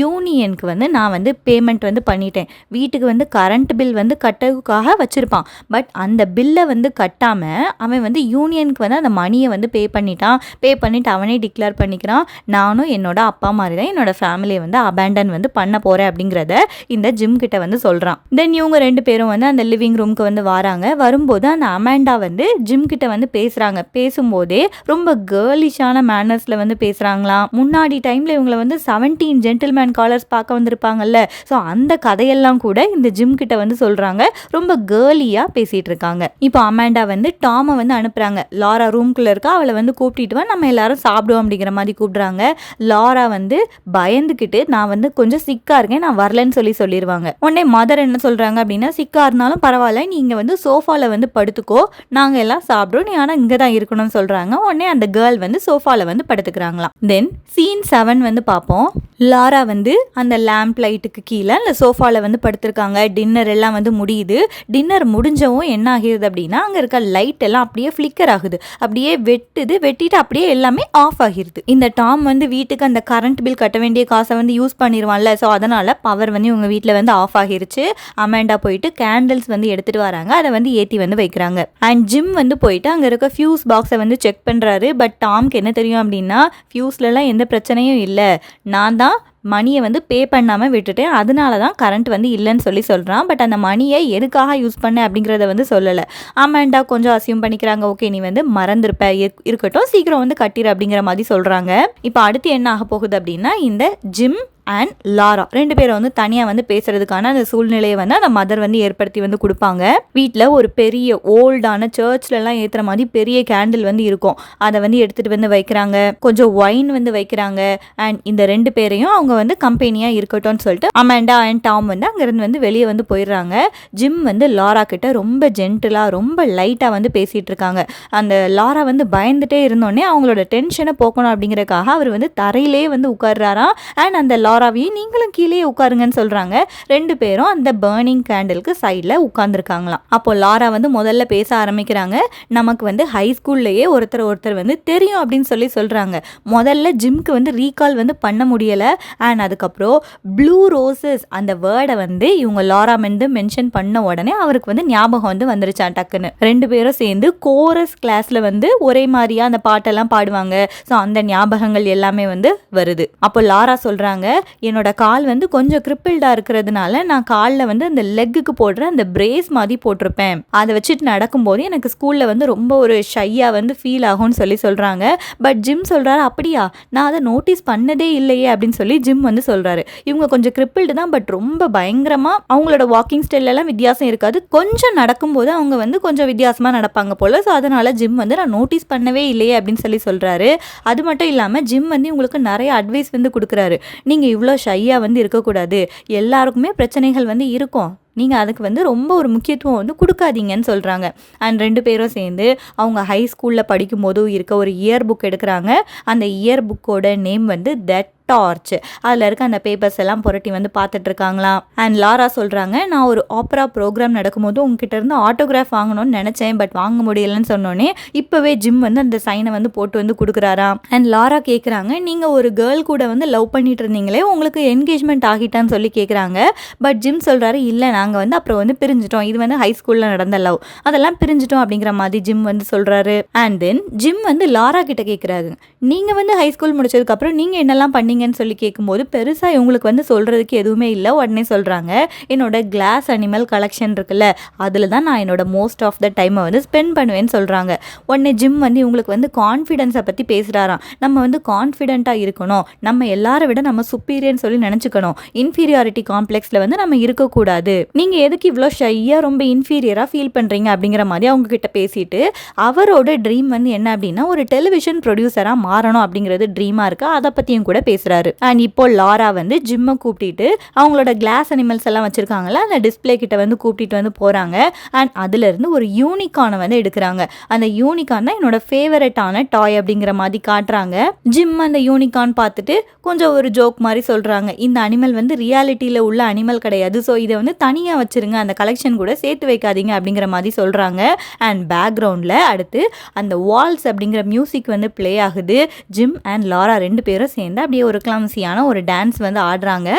யூனியனுக்கு வந்து நான் வந்து பேமெண்ட் வந்து பண்ணிட்டேன். வீட்டுக்கு வந்து கரண்ட் பில் வந்து கட்டுறதுக்காக வச்சிருப்பான். பட் அந்த பில்லை வந்து கட்டாம அவன் வந்து யூனியனுக்கு வந்து அந்த மணியை வந்து பே பண்ணிட்டு அவனே டிக்ளேர் பண்ணிக்கிறான், நானும் என்னோட அப்பா மாதிரி தான் என்னோட ஃபேமிலியை வந்து அபேண்டன் வந்து பண்ண போறேன் அப்படிங்கிறத இந்த ஜிம் கிட்ட வந்து சொல்றான். தென் இவங்க ரெண்டு பேரும் வந்து அந்த லிவிங் ரூமுக்கு வந்து வராங்க. வரும்போது அந்த அமேண்டா வந்து ஜிம் கிட்ட வந்து பேசுறாங்க. பேசும்போதே ரொம்ப கேர்லிஷான மேனர்ஸ்ல வந்து பேசுறாங்களாம். முன்னாடி டைம்ல இவங்களை வந்து 17 ஜென்டில்மேன் காலர்ஸ் பார்க்க வந்திருப்பாங்கல்ல, ஸோ அந்த கதையெல்லாம் கூட இந்த ஜிம் கிட்ட வந்து சொல்றாங்க. ரொம்ப கேர்லியா பேசிட்டு இருக்காங்க. இப்போ அமேண்டா வந்து டாமை வந்து அனுப்புறாங்க. லாரா ரூம்குள்ள இருக்கா, அவளை வந்து கூப்பிட்டு வா, நம்ம எல்லாரும் சாப்பிடுவோம் அப்படிங்கிற மாதிரி கூப்பிடுறாங்க. லாரா வந்து பயந்துக்கிட்டு நான் வந்து கொஞ்சம் சிக்கா இருக்கேன், நான் வரலன்னு சொல்லிடுவாங்க. உடனே மதர் என்ன சொல்றாங்க அப்படின்னா, சிக்கா இருந்தாலும் பரவாயில்ல, நீங்க வந்து சோஃபால வந்து படுத்துக்கோ, நாங்க எல்லாம் சாப்பிடுவோம், நீ ஆனா இங்க தான் இருக்கணும்னு சொல்றாங்க. உடனே அந்த கேர்ள் வந்து சோஃபால வந்து படுத்துக்கிறாங்களாம். தென் சீன் 7 வந்து பார்ப்போம். லாரா வந்து அந்த லேம்ப் லைட்டுக்கு கீழே அந்த சோஃபால வந்து படுத்திருக்காங்க. டின்னர் எல்லாம் வந்து முடியுது. டின்னர் முடிஞ்சவும் என்ன ஆகிடுது அப்படின்னா, அங்க இருக்க லைட் எல்லாம் அப்படியே ஃபிளிக்கர் ஆகுது, அப்படியே வெட்டிட்டு அப்படியே எல்லாமே ஆஃப் ஆகிருது. இந்த டாம் வந்து வீட்டுக்கு அந்த கரண்ட் பில் கட்ட வேண்டிய காசை வந்து யூஸ் பண்ணிடுவான்ல, ஸோ அதனால பவர் வந்து இவங்க வீட்டில் வந்து ஆஃப் ஆகிருச்சு. அமேண்டா போயிட்டு கேண்டில்ஸ் வந்து எடுத்துட்டு வராங்க, அதை வந்து ஏற்றி வந்து வைக்கிறாங்க. அண்ட் ஜிம் வந்து போயிட்டு அங்கே இருக்க ஃபியூஸ் பாக்ஸை வந்து செக் பண்ணுறாரு. பட் டாம்க்கு என்ன தெரியும் அப்படின்னா, ஃபியூஸ்லலாம் எந்த பிரச்சனையும் இல்லை, நான் தான் மணியை வந்து பே பண்ணாமல் விட்டுட்டேன், அதனால தான் கரண்ட் வந்து இல்லைன்னு சொல்கிறான். பட் அந்த மணியை எதுக்காக யூஸ் பண்ண அப்படிங்கிறத வந்து சொல்லலை. அமேண்டா கொஞ்சம் அசியூம் பண்ணிக்கிறாங்க, ஓகே நீ வந்து மறந்துருப்ப, இருக்கட்டும் சீக்கிரம் வந்து கட்டிடு அப்படிங்கிற மாதிரி சொல்கிறாங்க. இப்போ அடுத்து என்ன ஆக போகுது அப்படின்னா, இந்த ஜிம் அண்ட் லாரா ரெண்டு பேரும் வந்து தனியாக வந்து பேசுறதுக்கான அந்த சூழ்நிலையை வந்து அந்த மதர் வந்து ஏற்படுத்தி வந்து கொடுப்பாங்க. வீட்டில் ஒரு பெரிய ஓல்டான சர்ச்லலாம் ஏற்றுற மாதிரி பெரிய கேண்டில் வந்து இருக்கும், அதை வந்து எடுத்துகிட்டு வந்து வைக்கிறாங்க. கொஞ்சம் ஒயின் வந்து வைக்கிறாங்க. அண்ட் இந்த ரெண்டு பேரையும் அவங்க வந்து கம்பெனியாக இருக்கட்டும்னு சொல்லிட்டு அமேண்டா அண்ட் டாம் வந்து அங்கேருந்து வந்து வெளியே வந்து போயிடுறாங்க. ஜிம் வந்து லாரா கிட்ட ரொம்ப ஜென்டிலாக ரொம்ப லைட்டாக வந்து பேசிகிட்டு இருக்காங்க. அந்த லாரா வந்து பயந்துட்டே இருந்தோடனே அவங்களோட டென்ஷனை போக்கணும் அப்படிங்கிறதுக்காக அவர் வந்து தரையிலே வந்து உட்கார்றாராம். அண்ட் அந்த லாராவையும் நீங்களும் கீழே உட்காருங்கன்னு சொல்றாங்க. ரெண்டு பேரும் அந்த பர்னிங் கேண்டிலுக்கு சைடில் உட்கார்ந்துருக்காங்களாம். அப்போ லாரா வந்து முதல்ல பேச ஆரம்பிக்கிறாங்க. நமக்கு வந்து ஹை ஸ்கூல்லையே ஒருத்தர் வந்து தெரியும் அப்படின்னு சொல்றாங்க. முதல்ல ஜிம்க்கு வந்து ரீகால் வந்து பண்ண முடியலை. அண்ட் அதுக்கப்புறம் ப்ளூ ரோசஸ் அந்த வேர்டை வந்து இவங்க லாரா வந்து மென்ஷன் பண்ண உடனே அவருக்கு வந்து ஞாபகம் வந்து வந்துருச்சான் டக்குன்னு. ரெண்டு பேரும் சேர்ந்து கோரஸ் கிளாஸ்ல வந்து ஒரே மாதிரியா அந்த பாட்டெல்லாம் பாடுவாங்க. ஸோ அந்த ஞாபகங்கள் எல்லாமே வந்து வருது. அப்போ லாரா சொல்றாங்க, என்னோட கால் வந்து கொஞ்சம் கிரிப்பிள்டா இருக்கிறதுனால நான் காலில் வந்து அந்த லெக்குக்கு போடுற அந்த பிரேஸ் மாதிரி போட்டிருப்பேன், அதை வச்சுட்டு நடக்கும்போது எனக்கு ஸ்கூலில் வந்து ரொம்ப ஒரு ஷையாக வந்து ஃபீல் ஆகும்னு சொல்கிறாங்க. பட் ஜிம் சொல்கிறாரு, அப்படியா நான் அதை நோட்டீஸ் பண்ணதே இல்லையே அப்படின்னு சொல்லி ஜிம் வந்து சொல்கிறாரு. இவங்க கொஞ்சம் கிரிப்பிள்டு தான், பட் ரொம்ப பயங்கரமாக அவங்களோட வாக்கிங் ஸ்டைலெல்லாம் வித்தியாசம் இருக்காது, கொஞ்சம் நடக்கும்போது அவங்க வந்து கொஞ்சம் வித்தியாசமாக நடப்பாங்க போல். ஸோ அதனால் ஜிம் வந்து நான் நோட்டீஸ் பண்ணவே இல்லையே அப்படின்னு சொல்கிறாரு. அது மட்டும் இல்லாமல் ஜிம் வந்து உங்களுக்கு நிறைய அட்வைஸ் வந்து கொடுக்குறாரு. நீங்கள் இவ்வளோ ஷையாக வந்து இருக்கக்கூடாது, எல்லாருக்குமே பிரச்சனைகள் வந்து இருக்கும், நீங்கள் அதுக்கு வந்து ரொம்ப ஒரு முக்கியத்துவம் வந்து கொடுக்காதீங்கன்னு சொல்கிறாங்க. அண்ட் 2 பேரும் சேர்ந்து அவங்க ஹை ஸ்கூலில் படிக்கும்போது இருக்க ஒரு இயர் புக் எடுக்கிறாங்க. அந்த இயர் புக்கோட நேம் வந்து தட் டார்ச். அதில் இருக்க அந்த பேப்பர்ஸ் எல்லாம் புரட்டி வந்து பார்த்துட்டு இருக்காங்களாம். அண்ட் லாரா சொல்கிறாங்க, நான் ஒரு ஆப்ரா ப்ரோக்ராம் நடக்கும்போது உங்ககிட்ட இருந்து ஆட்டோகிராஃப் வாங்கணும்னு நினச்சேன், பட் வாங்க முடியலன்னு சொன்னோன்னே இப்போவே ஜிம் வந்து அந்த சைனை வந்து போட்டு வந்து கொடுக்குறாராம். அண்ட் லாரா கேட்குறாங்க, நீங்கள் ஒரு கேர்ள் கூட வந்து லவ் பண்ணிட்டு இருந்தீங்களே, உங்களுக்கு என்கேஜ்மெண்ட் ஆகிட்டான்னு சொல்லி கேட்குறாங்க. பட் ஜிம் சொல்கிறாரு, இல்லை நாங்கள் வந்து அப்புறம் வந்து பிரிஞ்சிட்டோம், இது வந்து ஹை ஸ்கூலில் நடந்த லவ், அதெல்லாம் பிரிஞ்சிட்டோம் அப்படிங்கிற மாதிரி ஜிம் வந்து சொல்கிறாரு. அண்ட் தென் ஜிம் வந்து லாரா கிட்ட கேட்குறாரு, நீங்கள் வந்து ஹை ஸ்கூல் முடிச்சதுக்கப்புறம் நீங்கள் என்னெல்லாம் பண்ணீங்கன்னு சொல்லி கேட்கும்போது பெருசாக இவங்களுக்கு வந்து சொல்கிறதுக்கு எதுவுமே இல்லை. உடனே சொல்கிறாங்க, என்னோட கிளாஸ் அனிமல் கலெக்ஷன் இருக்குல்ல, அதில் தான் நான் என்னோட மோஸ்ட் ஆஃப் த டைமை வந்து ஸ்பெண்ட் பண்ணுவேன்னு சொல்கிறாங்க. உடனே ஜிம் வந்து இவங்களுக்கு வந்து கான்ஃபிடென்ஸை பற்றி பேசுகிறாராம். நம்ம வந்து கான்ஃபிடென்ட்டாக இருக்கணும், நம்ம எல்லாரை விட நம்ம சுப்பீரியர்னு சொல்லி நினச்சிக்கணும், இன்ஃபீரியாரிட்டி காம்ப்ளெக்ஸில் வந்து நம்ம இருக்கக்கூடாது, நீங்கள் எதுக்கு இவ்வளோ ஷையாக ரொம்ப இன்ஃபீரியராக ஃபீல் பண்ணுறீங்க அப்படிங்கிற மாதிரி அவங்க கிட்ட பேசிட்டு, அவரோட ட்ரீம் வந்து என்ன அப்படின்னா ஒரு டெலிவிஷன் ப்ரொடியூசராக மாறணும் அப்படிங்கிறது ட்ரீமாக இருக்குது. அதை பற்றியும் கூட பேசுகிறாரு. அண்ட் இப்போ லாரா வந்து ஜிம்மை கூப்பிட்டு அவங்களோட கிளாஸ் அனிமல்ஸ் எல்லாம் வச்சிருக்காங்களா, அந்த டிஸ்பிளே கிட்ட வந்து கூப்பிட்டு வந்து போகிறாங்க. அண்ட் அதுலேருந்து ஒரு யூனிகார்னை வந்து எடுக்கிறாங்க. அந்த யூனிகார்ன் தான் என்னோட ஃபேவரட்டான டாய் அப்படிங்கிற மாதிரி காட்டுறாங்க. ஜிம் அந்த யூனிகார்ன் பார்த்துட்டு கொஞ்சம் ஒரு ஜோக் மாதிரி சொல்கிறாங்க, இந்த அனிமல் வந்து ரியாலிட்டியில் உள்ள அனிமல் கிடையாது, ஸோ இதை வந்து தனியாக வச்சுருங்க, அந்த கலெக்ஷன் கூட சேர்த்து வைக்காதீங்க அப்படிங்கிற மாதிரி சொல்கிறாங்க. அண்ட் பேக்ரவுண்டில் அடுத்து அந்த வால்ஸ் அப்படிங்கிற மியூசிக் வந்து ப்ளே ஆகுது. ஜிம் அண்ட் லாரா 2 பேரும் சேர்ந்து அப்படியே ஒரு கிளம்சியான ஒரு டான்ஸ் வந்து ஆடுறாங்க.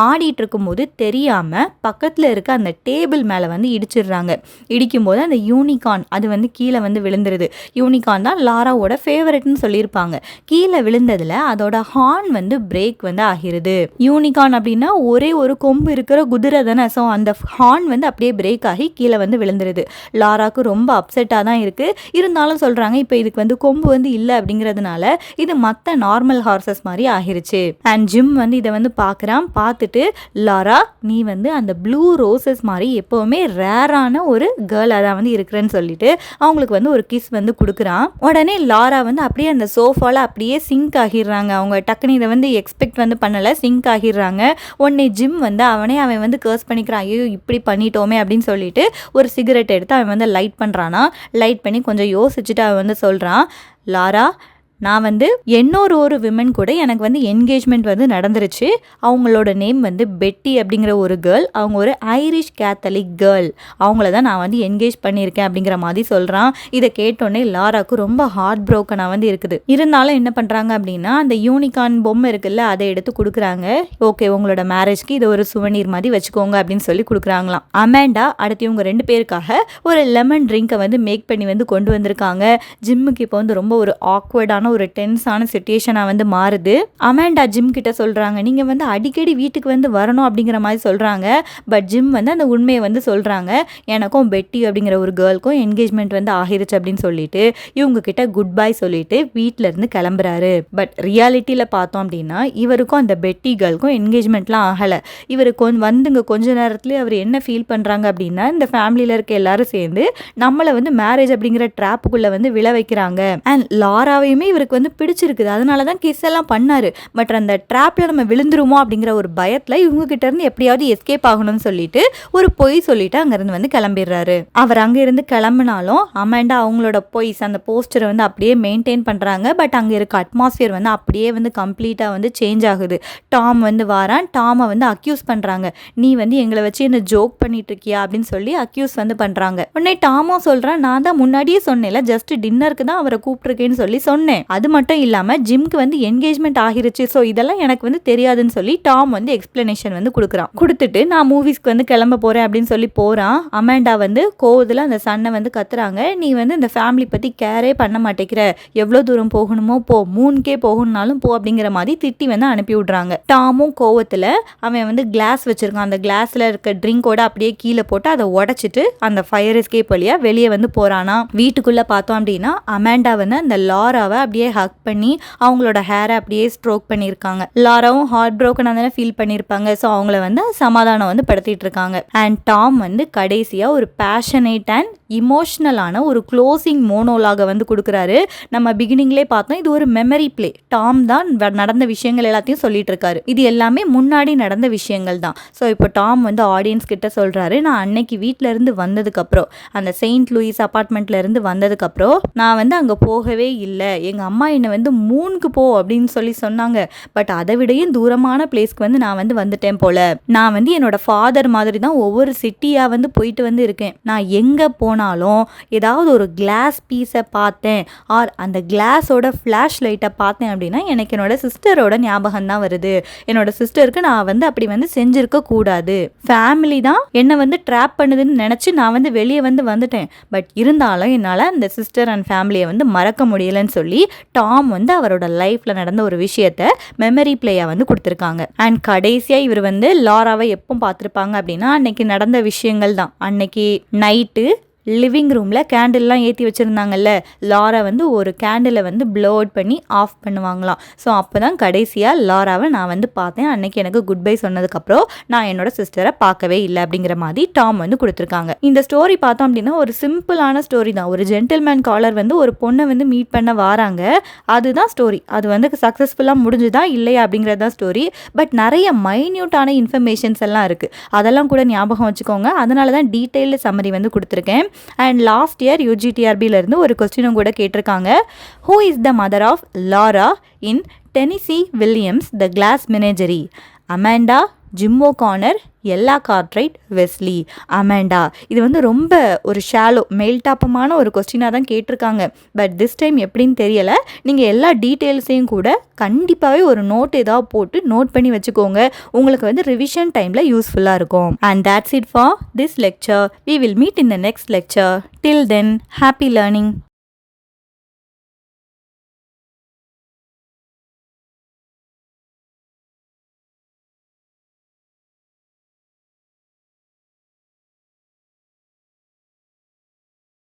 ஆடிட்டு இருக்கும்போது தெரியாமல் பக்கத்தில் இருக்க அந்த டேபிள் மேலே வந்து இடிச்சிடுறாங்க. இடிக்கும்போது அந்த யூனிகார்ன் அது வந்து கீழே வந்து விழுந்துருது. யூனிகார்ன் தான் லாராவோட ஃபேவரட்னு சொல்லியிருப்பாங்க. கீழே விழுந்ததில் அதோட ஹார்ன் வந்து பிரேக் வந்து ஆகிருது. யூனிகார்ன் அப்படின்னா ஒரே ஒரு கொம்பு இருக்கிற குதிரை தானே, ஸோ அந்த ஹார்ன் வந்து அப்படியே பிரேக் ஆகி கீழே வந்து விழுந்துருது. லாராக்கு ரொம்ப அப்செட்டாக தான் இருக்குது. இருந்தாலும் சொல்கிறாங்க, இப்போ இதுக்கு வந்து கொம்பு வந்து இல்லை அப்படிங்கிறதுனால இது மற்ற நார்மல் ஹார்சஸ் மாதிரி ஆகிருச்சு. அண்ட் ஜிம் வந்து இதை வந்து பார்க்குறான். பார்த்துட்டு, லாரா நீ வந்து அந்த ப்ளூ ரோசஸ் மாதிரி எப்போவுமே ரேரான ஒரு கேர்ளாக தான் வந்து இருக்கிறேன்னு சொல்லிட்டு அவங்களுக்கு வந்து ஒரு கிஸ் வந்து கொடுக்குறான். உடனே லாரா வந்து அப்படியே அந்த சோஃபாவில் அப்படியே சிங்க் ஆகிடுறாங்க. அவங்க டக்குன்னு இதை வந்து எக்ஸ்பெக்ட் வந்து பண்ணலை, சிங்க் ஆகிடுறாங்க. உடனே ஜிம் வந்து அவன் வந்து கர்ஸ் பண்ணிக்கிறான், ஐயோ இப்படி பண்ணிட்டோமே அப்படின்னு சொல்லிட்டு ஒரு சிகரெட் எடுத்து அவன் வந்து லைட் பண்ணுறானா. லைட் பண்ணி கொஞ்சம் யோசிச்சுட்டு அவன் வந்து சொல்கிறான், லாரா நான் வந்து இன்னொரு விமன் கூட எனக்கு வந்து என்கேஜ்மெண்ட் வந்து நடந்துருச்சு. அவங்களோட நேம் வந்து பெட்டி அப்படிங்கிற ஒரு கேர்ள். அவங்க ஒரு ஐரிஷ் கேத்தலிக் கேர்ள். அவங்கள தான் நான் வந்து என்கேஜ் பண்ணியிருக்கேன் அப்படிங்கிற மாதிரி சொல்கிறான். இதை கேட்டோடனே லாராக்கு ரொம்ப ஹார்ட் ப்ரோக்கனாக வந்து இருக்குது. இருந்தாலும் என்ன பண்ணுறாங்க அப்படின்னா அந்த யூனிகார்ன் பொம்மை இருக்குல்ல, அதை எடுத்து கொடுக்குறாங்க. ஓகே உங்களோட மேரேஜ்க்கு இதை ஒரு சுவனீர் மாதிரி வச்சுக்கோங்க அப்படின்னு சொல்லி கொடுக்குறாங்களாம். அமேண்டா அடுத்து இவங்க 2 பேருக்காக ஒரு லெமன் ட்ரிங்கை வந்து மேக் பண்ணி வந்து கொண்டு வந்திருக்காங்க. ஜிம்முக்கு இப்போ வந்து ரொம்ப ஒரு ஆக்வர்டான ஒரு டென்ஸான சிச்சுவேஷனாக வந்து மாறுது. அமேண்டா ஜிம் கிட்ட சொல்கிறாங்க, நீங்கள் வந்து அடிக்கடி வீட்டுக்கு வந்து வரணும் அப்படிங்கிற மாதிரி சொல்கிறாங்க. பட் ஜிம் வந்து அந்த உண்மையை வந்து சொல்கிறாங்க, எனக்கும் பெட்டி அப்படிங்கிற ஒரு கேர்ளுக்கும் என்கேஜ்மெண்ட் வந்து ஆகிருச்சு அப்படின்னு சொல்லிட்டு இவங்க கிட்ட குட் பை சொல்லிட்டு வீட்டிலேருந்து கிளம்புறாரு. பட் ரியாலிட்டியில் பார்த்தோம் அப்படின்னா இவருக்கும் அந்த பெட்டி கேர்ளுக்கும் என்கேஜ்மெண்ட்லாம் ஆகலை. இவருக்கு வந்துங்க கொஞ்ச நேரத்துலேயே அவர் என்ன ஃபீல் பண்ணுறாங்க அப்படின்னா இந்த ஃபேமிலியில் இருக்க எல்லாரும் சேர்ந்து நம்மளை வந்து மேரேஜ் அப்படிங்கிற ட்ராப்புக்குள்ளே வந்து விழ வைக்கிறாங்க. அண்ட் லாராவையுமே இவருக்கு வந்து பிடிச்சிருக்குது, அதனால தான் கிஸ் எல்லாம் பண்ணாரு. பட் அந்த ட்ராப்ல நம்ம விழுந்துருமோ அப்படிங்கிற ஒரு பயத்தில் இவங்க கிட்ட இருந்து எப்படியாவது எஸ்கேப் ஆகணும்னு சொல்லிட்டு ஒரு பொய் சொல்லிட்டு அங்கிருந்து வந்து கிளம்பிடுறாரு. அவர் அங்க இருந்து கிளம்பினாலும் அமேண்டா அவங்களோட பொய்ஸ் அந்த போஸ்டரை வந்து அப்படியே மெயின்டைன் பண்றாங்க. பட் அங்க இருக்க அட்மாஸ்பியர் வந்து அப்படியே வந்து கம்ப்ளீட்டா வந்து சேஞ்ச் ஆகுது. டாம் வந்து வாரான். டாமை வந்து அக்யூஸ் பண்றாங்க, நீ வந்து எங்களை வச்சு என்ன ஜோக் பண்ணிட்டு இருக்கியா அப்படின்னு சொல்லி அக்யூஸ் வந்து பண்றாங்க. உடனே டாமும் சொல்றான், நான் தான் முன்னாடியே சொன்னேன்ல, ஜஸ்ட் டின்னருக்கு தான் அவரை கூப்பிட்டுருக்கேன்னு சொல்லி சொன்னேன். அது மட்டும் இல்லாமல் ஜிம்க்கு வந்து என்கேஜ்மெண்ட் ஆகிருச்சு, ஸோ இதெல்லாம் எனக்கு வந்து தெரியாதுன்னு சொல்லி டாம் வந்து எக்ஸ்பிளனேஷன் வந்து கொடுத்துட்டு நான் மூவிஸ்க்கு வந்து கிளம்ப போகிறேன் அப்படின்னு சொல்லி போகிறான். அமேண்டா வந்து கோவத்தில் அந்த சன்னை வந்து கத்துறாங்க, நீ வந்து இந்த ஃபேமிலி பற்றி கேரே பண்ண மாட்டேங்கிற, எவ்வளோ தூரம் போகணுமோ போ, 3K போகணும்னாலும் போ அப்படிங்கிற மாதிரி திட்டி வந்து அனுப்பி விட்றாங்க. டாமும் கோவத்தில் அவன் வந்து கிளாஸ் வச்சிருக்கான், அந்த கிளாஸில் இருக்க ட்ரிங்கோட அப்படியே கீழே போட்டு அதை உடச்சிட்டு அந்த ஃபயர் எஸ்கேப் வழியாக வெளியே வந்து போகிறானா. வீட்டுக்குள்ளே பார்த்தோம் அப்படின்னா அமேண்டா வந்து அந்த லாராவை அப்படியே ஹக் பண்ணி அவங்களோட ஹேரை அப்படியே ஸ்ட்ரோக் பண்ணியிருக்காங்க. லாராவும் ஹார்ட் ப்ரோக்கன் தானே ஃபீல் பண்ணியிருப்பாங்க. ஸோ அவங்கள வந்து சமாதானம் வந்து படுத்திட்டு இருக்காங்க. அண்ட் டாம் வந்து கடைசியாக ஒரு பேஷனேட் அண்ட் இமோஷ்னலான ஒரு க்ளோசிங் மோனோலாக வந்து கொடுக்குறாரு. நம்ம பிகினிங்லேயே பார்த்தோம், இது ஒரு மெமரி பிளே. டாம் தான் நடந்த விஷயங்கள் எல்லாத்தையும் சொல்லிட்டு இருக்காரு. இது எல்லாமே முன்னாடி நடந்த விஷயங்கள் தான். ஸோ இப்போ டாம் வந்து ஆடியன்ஸ் கிட்ட சொல்றாரு, நான் அன்னைக்கு வீட்டில இருந்து வந்ததுக்கப்புறம், அந்த செயின்ட் லூயிஸ் அப்பார்ட்மெண்ட்ல இருந்து வந்ததுக்கப்புறம் நான் வந்து அங்கே போகவே இல்லை. எங்கள் அம்மா என்னை வந்து மூணுக்கு போ அப்படின்னு சொல்லி சொன்னாங்க. பட் அதை விடையும் தூரமான பிளேஸ்க்கு வந்து நான் வந்து வந்துட்டேன் போல. நான் வந்து என்னோட ஃபாதர் மாதிரி தான் ஒவ்வொரு சிட்டியாக வந்து போயிட்டு வந்து இருக்கேன். நான் எங்கே போனாலும் ஏதாவது ஒரு கிளாஸ் பீஸை பார்த்தேன் ஆர் அந்த கிளாஸோட ஃப்ளாஷ் லைட்டை பார்த்தேன் அப்படின்னா எனக்கு என்னோட சிஸ்டரோட ஞாபகம் தான் வருது. என்னோட சிஸ்டருக்கு நான் வந்து அப்படி வந்து செஞ்சிருக்க கூடாது. ஃபேமிலி தான் என்னை வந்து ட்ராப் பண்ணுதுன்னு நினச்சி நான் வந்து வெளியே வந்துட்டேன். பட் இருந்தாலும் என்னால் அந்த சிஸ்டர் அண்ட் ஃபேமிலியை வந்து மறக்க முடியலன்னு சொல்லி டாம் வந்து அவரோட லைஃப்பில் நடந்த ஒரு விஷயத்த மெமரி பிளேயாக வந்து கொடுத்துருக்காங்க. அண்ட் கடைசியாக இவர் வந்து லாராவை எப்போ பார்த்துருப்பாங்க அப்படின்னா அன்னைக்கு நடந்த விஷயங்கள் தான். அன்னைக்கு நைட்டு லிவிங் ரூமில் கேண்டில்லாம் ஏற்றி வச்சுருந்தாங்கல்ல, லாரா வந்து ஒரு கேண்டிலை வந்து ப்ளோ அவுட் பண்ணி ஆஃப் பண்ணுவாங்களாம். ஸோ அப்போ தான் கடைசியாக லாராவை நான் வந்து பார்த்தேன். அன்னைக்கு எனக்கு குட் பை சொன்னதுக்கப்புறம் நான் என்னோட சிஸ்டரை பார்க்கவே இல்லை அப்படிங்கிற மாதிரி டாம் வந்து கொடுத்துருக்காங்க. இந்த ஸ்டோரி பார்த்தோம் அப்படின்னா ஒரு சிம்பிளான ஸ்டோரி தான். ஒரு ஜென்டில்மேன் காலர் வந்து ஒரு பொண்ணை வந்து மீட் பண்ண வராங்க, அதுதான் ஸ்டோரி. அது வந்து சக்ஸஸ்ஃபுல்லாக முடிஞ்சுதா இல்லையா அப்படிங்கிறது தான் ஸ்டோரி. பட் நிறைய மைன்யூட்டான இன்ஃபர்மேஷன்ஸ் எல்லாம் இருக்குது, அதெல்லாம் கூட ஞாபகம் வச்சுக்கோங்க. அதனால தான் டீட்டெயில்டு சம்மரி வந்து கொடுத்துருக்கேன். அண்ட் லாஸ்ட் இயர் UGTRBலேருந்து ஒரு கொஸ்டினும் கூட கேட்டிருக்காங்க. Who is the mother of Laura in Tennessee Williams the glass menagerie? Amanda, Jim O'Connor, Ella Cartwright, Wesley. Amanda. இது வந்து ரொம்ப ஒரு ஷாலோ மேல்டாப்பமான ஒரு கொஸ்டினாக தான் கேட்டிருக்காங்க. பட் திஸ் டைம் எப்படின்னு தெரியலை. நீங்கள் எல்லா டீட்டெயில்ஸையும் கூட கண்டிப்பாகவே ஒரு நோட் ஏதாவது போட்டு நோட் பண்ணி வச்சுக்கோங்க. உங்களுக்கு வந்து ரிவிஷன் டைமில் யூஸ்ஃபுல்லாக இருக்கும். And that's it for this lecture. We will meet in the next lecture. Till then, happy learning.